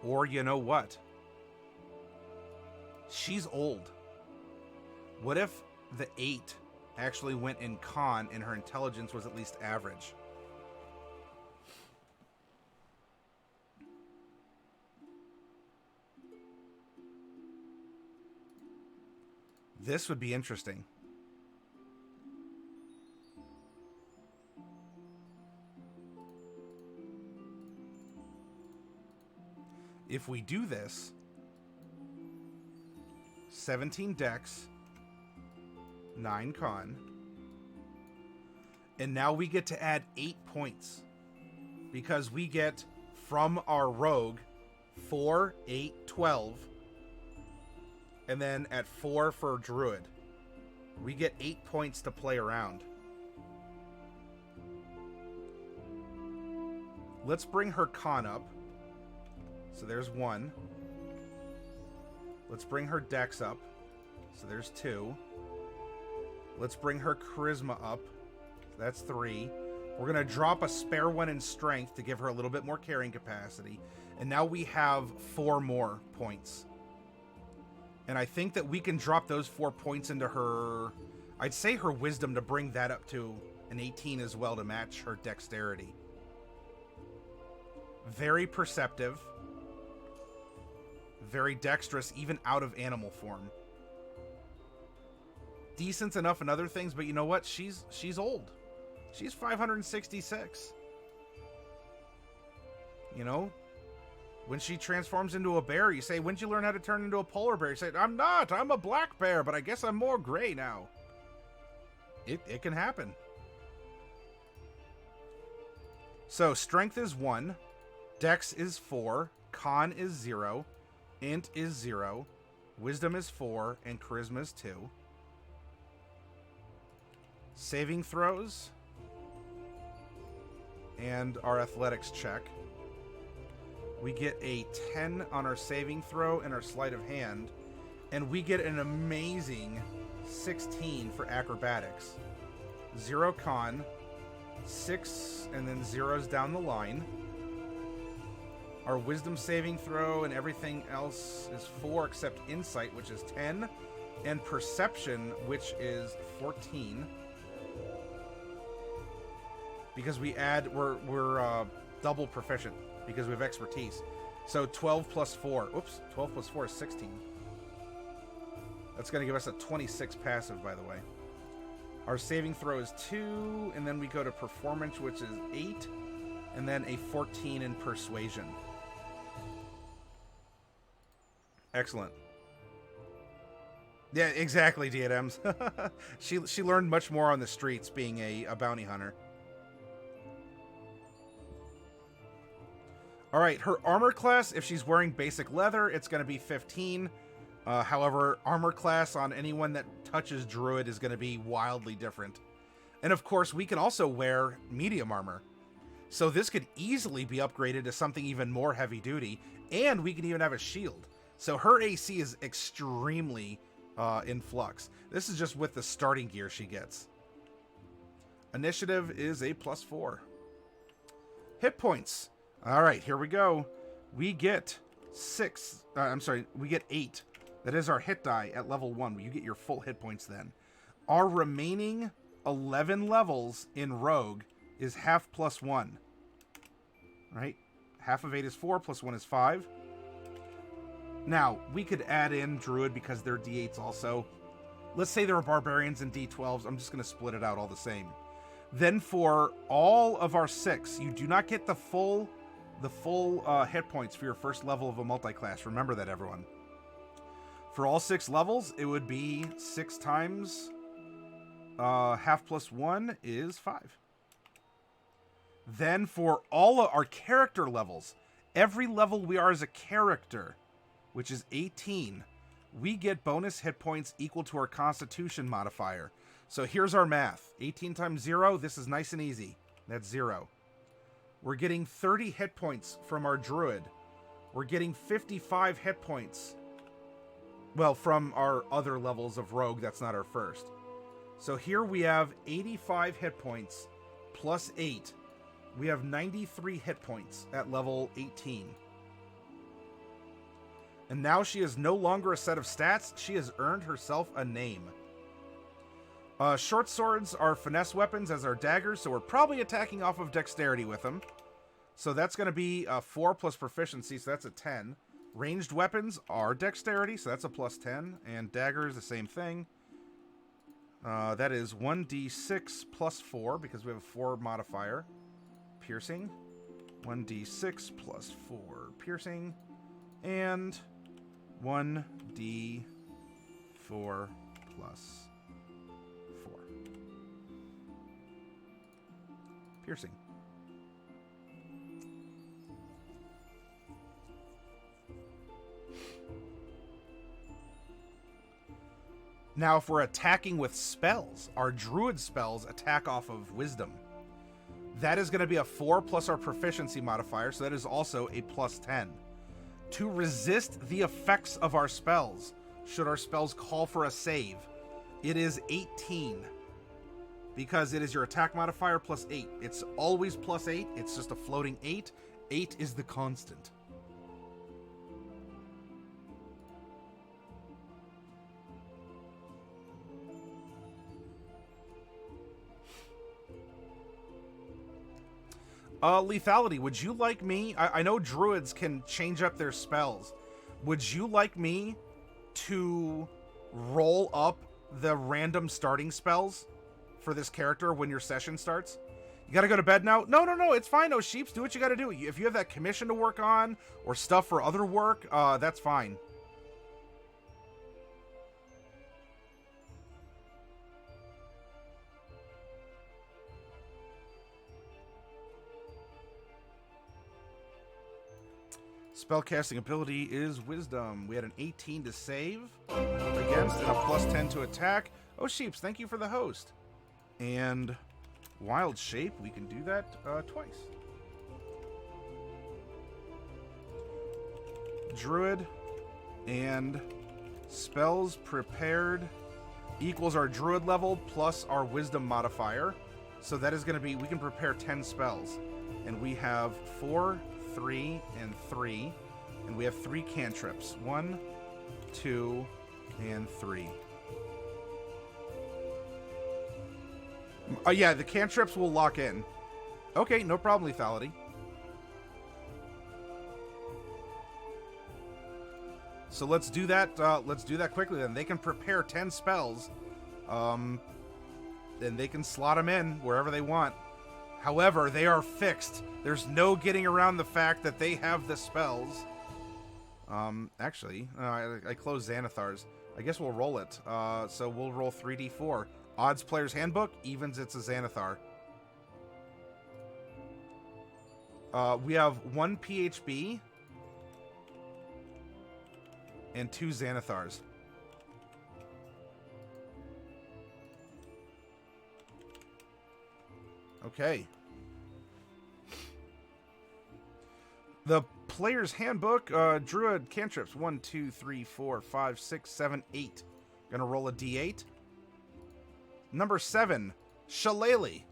Speaker 1: Or, you know what? She's old. What if the 8 actually went in con and her intelligence was at least average? This would be interesting. if we do this, 17 dex, 9 con, and now we get to add 8 points because we get from our rogue 4, 8, 12, and then at 4 for druid. We get 8 points to play around. Let's bring her con up. So there's 1. Let's bring her dex up. So there's 2. Let's bring her charisma up. So that's 3. We're going to drop a spare 1 in strength to give her a little bit more carrying capacity. And now we have 4 more points. And I think that we can drop those 4 points into her... I'd say her wisdom to bring that up to an 18 as well to match her dexterity. Very perceptive. Very dexterous, even out of animal form. Decent enough in other things, but you know what? She's old. She's 566. You know? When she transforms into a bear, you say, when'd you learn how to turn into a polar bear? You say, I'm not. I'm a black bear, but I guess I'm more gray now. It can happen. So, strength is 1. Dex is 4. Con is 0. Int is 0. Wisdom is 4. And charisma is 2. Saving throws. And our athletics check. We get a 10 on our saving throw and our sleight of hand. And we get an amazing 16 for acrobatics. 0 con. 6 and then 0s down the line. Our wisdom saving throw and everything else is 4 except insight, which is 10. And perception, which is 14. Because we add, we're double proficient. Because we have expertise. So 12 plus 4. Oops, 12 plus 4 is 16. That's going to give us a 26 passive, by the way. Our saving throw is 2, and then we go to performance, which is 8, and then a 14 in persuasion. Excellent. Yeah, exactly, Diadems. She learned much more on the streets being a bounty hunter. All right, her armor class, if she's wearing basic leather, it's going to be 15. However, armor class on anyone that touches Druid is going to be wildly different. And of course, we can also wear medium armor. So this could easily be upgraded to something even more heavy duty, and we can even have a shield. So her AC is extremely in flux. This is just with the starting gear she gets. Initiative is a +4. Hit points. All right, here we go. We get 6. We get 8. That is our hit die at level 1. You get your full hit points then. Our remaining 11 levels in Rogue is half plus 1. Right? Half of 8 is 4, plus 1 is 5. Now, we could add in Druid because they're D8s also. Let's say they're Barbarians and D12s. I'm just going to split it out all the same. Then for all of our 6, you do not get the full hit points for your first level of a multi-class. Remember that, everyone. For all 6 levels, it would be 6 times half plus 1 is 5. Then for all of our character levels, every level we are as a character, which is 18, we get bonus hit points equal to our Constitution modifier. So here's our math. 18 times 0, this is nice and easy. That's 0. We're getting 30 hit points from our Druid. We're getting 55 hit points. Well, from our other levels of Rogue, that's not our first. So here we have 85 hit points plus 8. We have 93 hit points at level 18. And now she is no longer a set of stats. She has earned herself a name. Short swords are finesse weapons as our daggers, so we're probably attacking off of dexterity with them. So that's going to be 4 plus proficiency, so that's a 10. Ranged weapons are dexterity, so that's a +10. And daggers, the same thing. That is 1d6 plus 4, because we have a 4 modifier. Piercing. 1d6 plus 4 piercing. And 1d4 plus 4. Piercing. Now, if we're attacking with spells, our Druid spells attack off of Wisdom. That is going to be a 4 plus our proficiency modifier, so that is also a plus 10. To resist the effects of our spells, should our spells call for a save, it is 18. Because it is your attack modifier plus 8. It's always plus 8. It's just a floating 8. 8 is the constant. Lethality, would you like me... I know druids can change up their spells. Would you like me to roll up the random starting spells for this character when your session starts? You gotta go to bed now? No, it's fine. No, Sheeps, do what you gotta do. If you have that commission to work on or stuff for other work, that's fine. Spellcasting ability is Wisdom. We had an 18 to save against and a plus 10 to attack. Oh, Sheeps, thank you for the host. And Wild Shape, we can do that twice. Druid and spells prepared equals our Druid level plus our Wisdom modifier. So that is going to be, we can prepare 10 spells. And we have 4, 3, and 3. And we have 3 cantrips. 1, 2, and 3. Yeah, the cantrips will lock in. Okay, no problem, Lethality. So let's do that. Let's do that quickly. Then they can prepare 10 spells, and they can slot them in wherever they want. However, they are fixed. There's no getting around the fact that they have the spells. Actually, I closed Xanathar's. I guess we'll roll it. So we'll roll 3d4. Odds Player's Handbook, evens, it's a Xanathar. We have 1 PHB and 2 Xanathars. Okay. The Player's Handbook, Druid cantrips. 1, 2, 3, 4, 5, 6, 7, 8. Gonna roll a d8. Number 7, Shillelagh.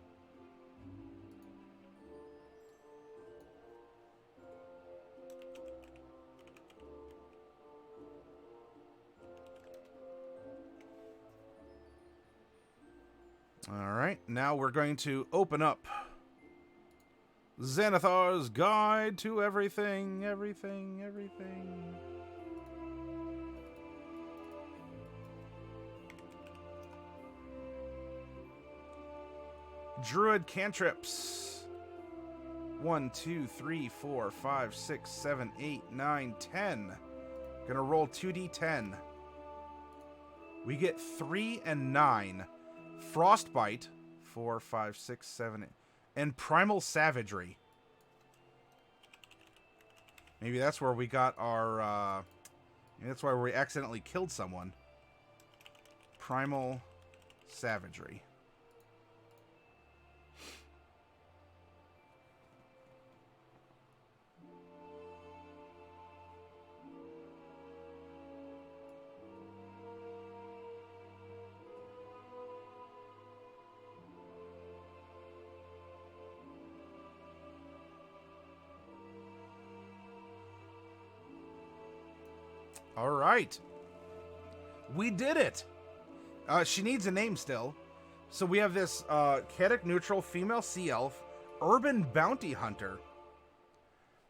Speaker 1: All right, now we're going to open up Xanathar's Guide to Everything, Everything, Everything. Druid cantrips. 1, 2, 3, 4, 5, 6, 7, 8, 9, 10. Gonna roll 2d10. We get 3 and 9. Frostbite. 4, 5, 6, 7, 8. And Primal Savagery. Maybe that's where we got our... maybe that's why we accidentally killed someone. Primal Savagery. All right. We did it. She needs a name still. So we have this Kedic neutral female sea elf, urban bounty hunter,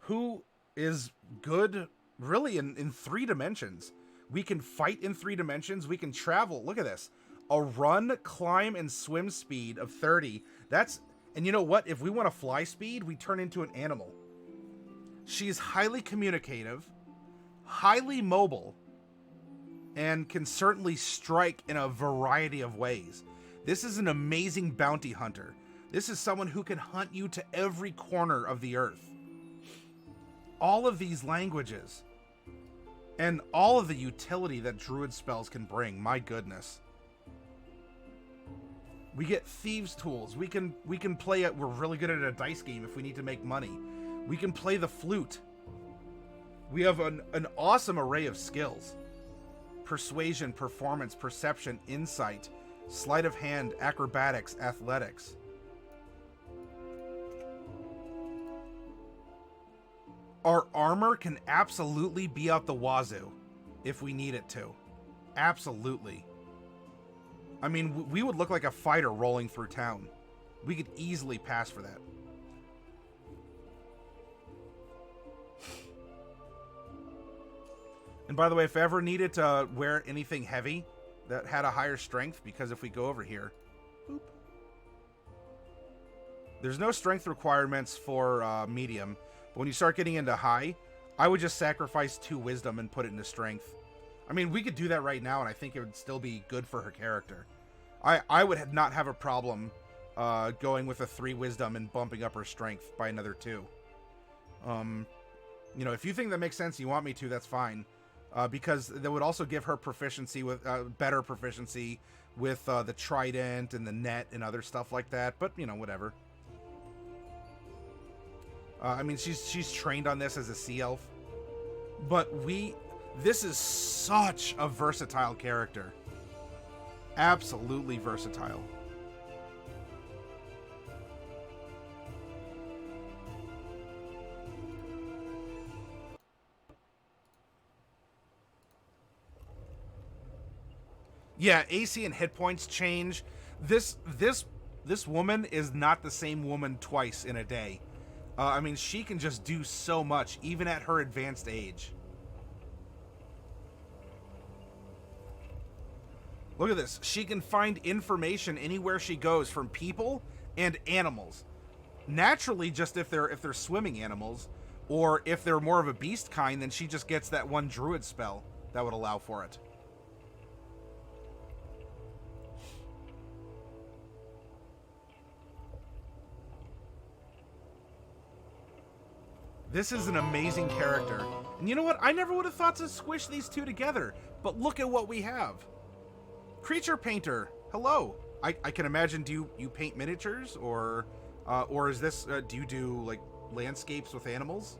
Speaker 1: who is good really in 3 dimensions. We can fight in 3 dimensions. We can travel. Look at this. A run, climb, and swim speed of 30. That's, and you know what? If we want to fly speed, we turn into an animal. She's highly communicative. highly mobile, and can certainly strike in a variety of ways. This is an amazing bounty hunter. This is someone who can hunt you to every corner of the earth. All of these languages and all of the utility that Druid spells can bring, my goodness. We get thieves tools. We can play it. We're really good at a dice game if we need to make money. We can play the flute. We have an awesome array of skills. Persuasion, performance, perception, insight, sleight of hand, acrobatics, athletics. Our armor can absolutely be out the wazoo if we need it to. Absolutely. I mean, we would look like a fighter rolling through town. We could easily pass for that. And by the way, if I ever needed to wear anything heavy that had a higher strength, because if we go over here, boop, there's no strength requirements for medium, but when you start getting into high, I would just sacrifice 2 wisdom and put it into strength. I mean, we could do that right now, and I think it would still be good for her character. I would not have a problem going with a 3 wisdom and bumping up her strength by another 2. You know, if you think that makes sense, you want me to, that's fine. Because that would also give her proficiency with better proficiency with the trident and the net and other stuff like that. But you know, whatever. I mean, she's trained on this as a sea elf, but this is such a versatile character. Absolutely versatile. Yeah, AC and hit points change. This woman is not the same woman twice in a day. I mean, she can just do so much, even at her advanced age. Look at this. She can find information anywhere she goes from people and animals. Naturally, just if they're swimming animals, or if they're more of a beast kind, then she just gets that one druid spell that would allow for it. This is an amazing character. And you know what? I never would have thought to squish these two together, but look at what we have. Creature painter. Hello. I can imagine, do you paint miniatures, or is this, do you do like landscapes with animals?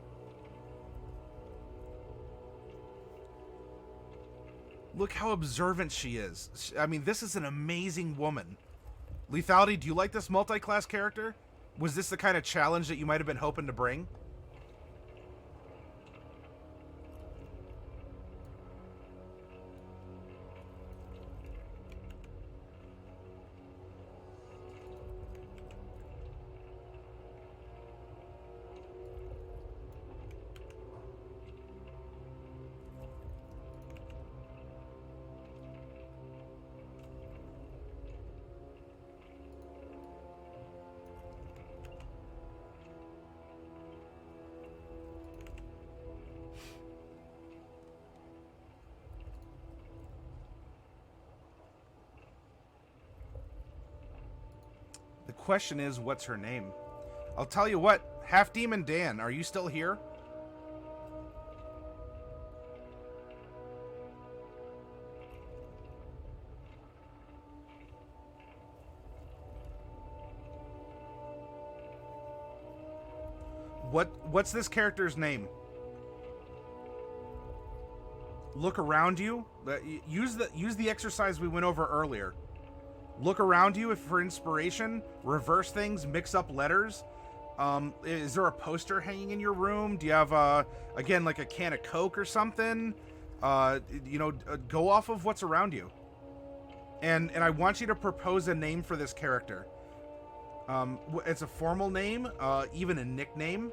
Speaker 1: Look how observant she is. I mean, this is an amazing woman. Lethality, do you like this multi-class character? Was this the kind of challenge that you might have been hoping to bring? The question is, what's her name? I'll tell you what, Half Demon Dan, are you still here? What's this character's name? Look around you. Use the exercise we went over earlier. Look around you for inspiration. Reverse things. Mix up letters. Is there a poster hanging in your room? Do you have again, like a can of Coke or something? Go off of what's around you. And I want you to propose a name for this character. It's a formal name, even a nickname.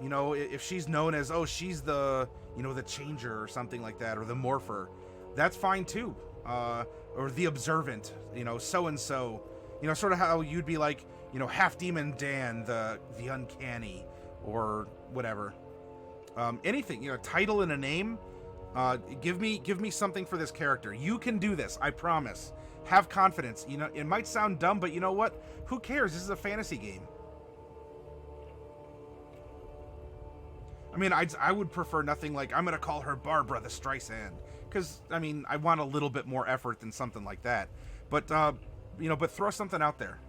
Speaker 1: You know, if she's known as, oh, she's the, the changer or something like that, or the morpher, that's fine too. Or the observant, so-and-so, sort of how you'd be like, Half Demon Dan, the uncanny, or whatever. Anything, title and a name, Give me something for this character. You can do this. I promise. Have confidence. You know, it might sound dumb, but you know what? Who cares? This is a fantasy game. I mean, I would prefer nothing like, I'm going to call her Barbara the Streisand. Because, I mean, I want a little bit more effort than something like that. But, you know, but throw something out there.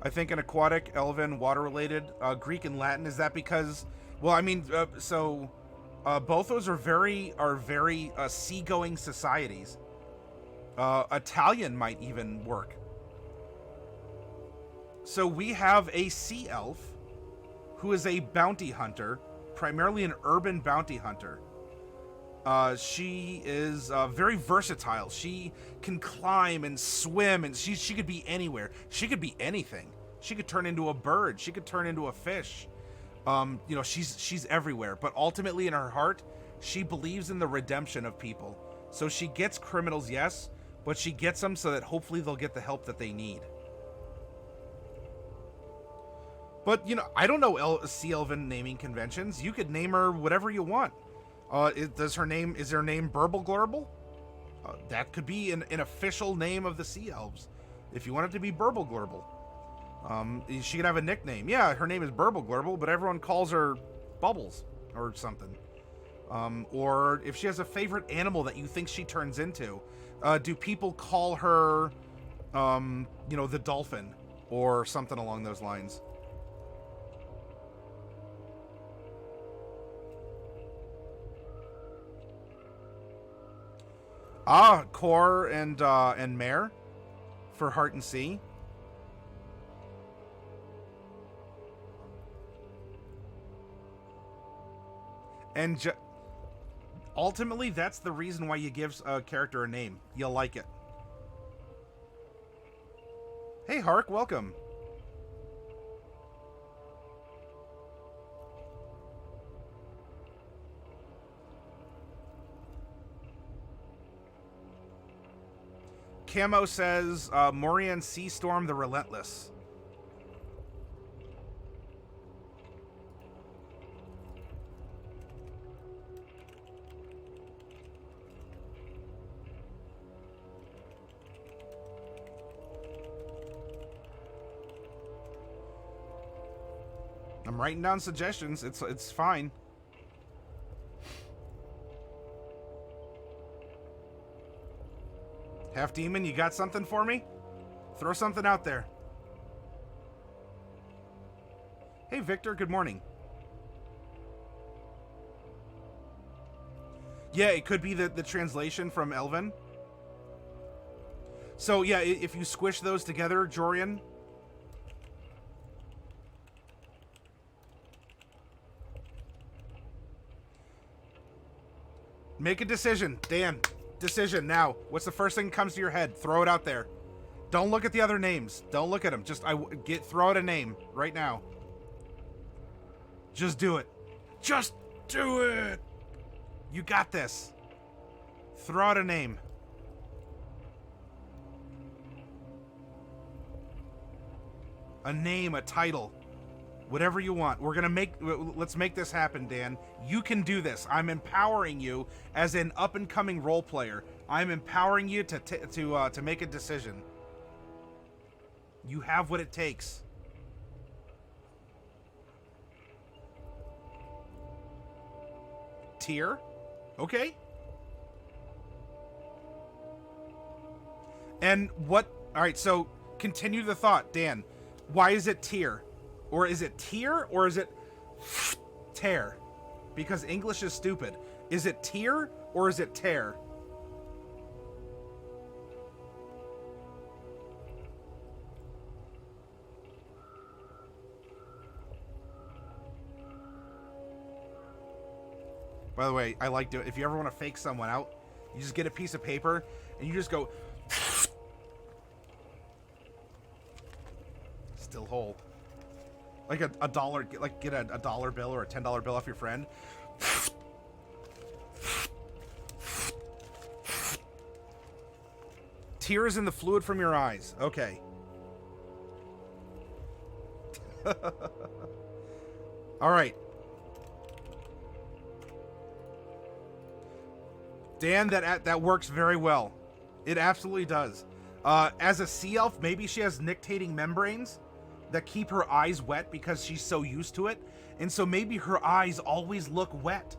Speaker 1: I think an aquatic, elven, water-related, Greek and Latin. Is that because, well, I mean, both those are very seagoing societies. Italian might even work. So we have a sea elf who is a bounty hunter, primarily an urban bounty hunter. She is very versatile. She can climb and swim, and she could be anywhere. She could be anything. She could turn into a bird. She could turn into a fish. You know, she's everywhere. But ultimately, in her heart, she believes in the redemption of people. So she gets criminals, yes, but she gets them so that hopefully they'll get the help that they need. But, you know, I don't know Sea Elven naming conventions. You could name her whatever you want. Is her name Burble Glurble? That could be an official name of the Sea Elves. If you want it to be Burble Glurble. She could have a nickname. Yeah, her name is Burble Glurble, but everyone calls her Bubbles or something. Or if she has a favorite animal that you think she turns into, do people call her, you know, the dolphin or something along those lines? Ah, Core and Mare for Heart and Sea. And ultimately, that's the reason why you give a character a name. You'll like it. Hey, Hark, welcome. Camo says, Morian Sea Storm the Relentless. I'm writing down suggestions. It's fine. Half Demon, you got something for me? Throw something out there. Hey, Victor, good morning. Yeah, it could be the translation from Elven. So, yeah, if you squish those together, Jorian. Make a decision, Dan. Decision now. What's the first thing that comes to your head? Throw it out there. Don't look at the other names. Don't look at them. Just throw out a name right now. Just do it. Just do it. You got this. Throw out a name. A name, a title. Whatever you want. Let's make this happen, Dan. You can do this. I'm empowering you as an up-and-coming role player. I'm empowering you to make a decision. You have what it takes. Tier? Okay. And what... Alright, so continue the thought, Dan. Why is it tier? Or is it tier, or is it tear? Because English is stupid. Is it tier, or is it tear? By the way, I like to... If you ever want to fake someone out, you just get a piece of paper, and you just go... Still whole. Like a dollar, like get a dollar bill or a $10 bill off your friend. Tears in the fluid from your eyes. Okay. All right. Dan, that works very well. It absolutely does. As a sea elf, maybe she has nictating membranes that keep her eyes wet because she's so used to it. And so maybe her eyes always look wet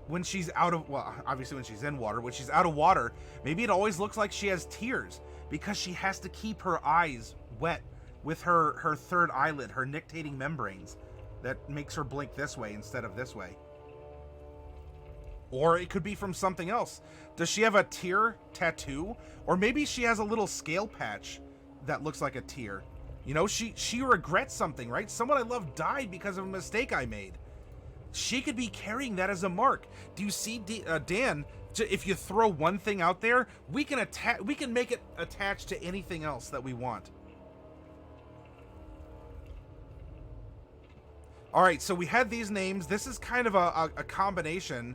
Speaker 1: when she's out of, well, obviously when she's in water. When she's out of water, maybe it always looks like she has tears because she has to keep her eyes wet with her third eyelid, her nictating membranes that makes her blink this way instead of this way. Or it could be from something else. Does she have a tear tattoo? Or maybe she has a little scale patch that looks like a tear. You know, she regrets something, right? Someone I love died because of a mistake I made. She could be carrying that as a mark. Do you see, Dan? If you throw one thing out there, we can make it attached to anything else that we want. All right, so we had these names. This is kind of a combination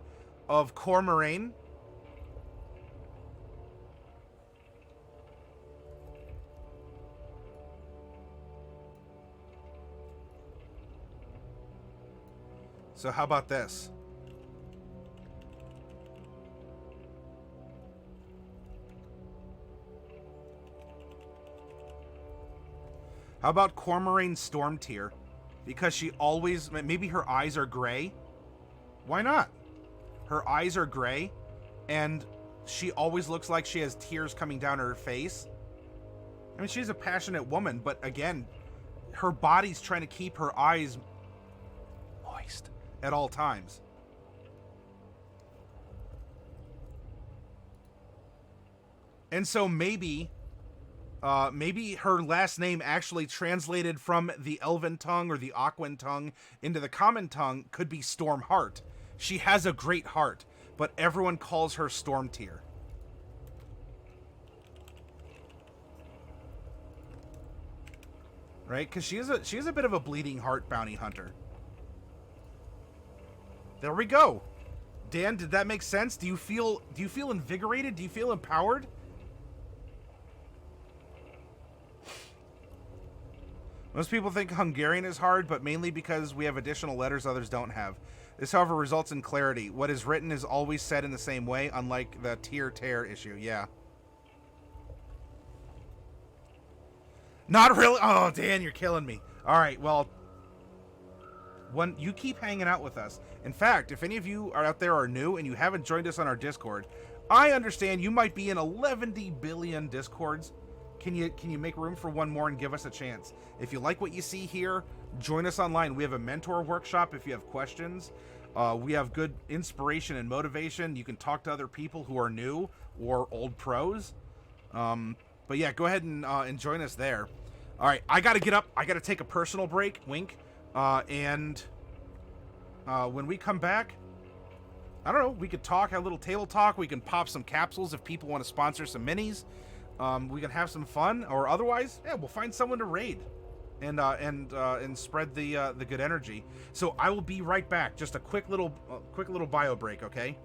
Speaker 1: of Cormeraine, so how about this? How about Cormeraine Stormtear? Because she always, maybe her eyes are gray. Why not? Her eyes are gray, and she always looks like she has tears coming down her face. I mean, she's a passionate woman, but again, her body's trying to keep her eyes moist at all times. And so maybe her last name actually translated from the Elven tongue or the Aquan tongue into the common tongue could be Stormheart. She has a great heart, but everyone calls her Stormtear. Right? Because she is a bit of a bleeding heart bounty hunter. There we go. Dan, did that make sense? Do you feel invigorated? Do you feel empowered? Most people think Hungarian is hard, but mainly because we have additional letters others don't have. This, however, results in clarity. What is written is always said in the same way, unlike the tear issue. Yeah. Not really. Oh, Dan, you're killing me. All right, well, you keep hanging out with us. In fact, if any of you are out there are new and you haven't joined us on our Discord, I understand you might be in 11 billion Discords. Can you make room for one more and give us a chance? If you like what you see here, join us online. We have a mentor workshop if you have questions. We have good inspiration and motivation. You can talk to other people who are new or old pros. But yeah, go ahead and join us there. All right, I got to get up. I got to take a personal break. Wink. And when we come back, I don't know, we could talk, have a little table talk. We can pop some capsules if people want to sponsor some minis. We can have some fun, or otherwise, yeah, we'll find someone to raid and spread the good energy. So I will be right back. Just a quick little bio break, okay?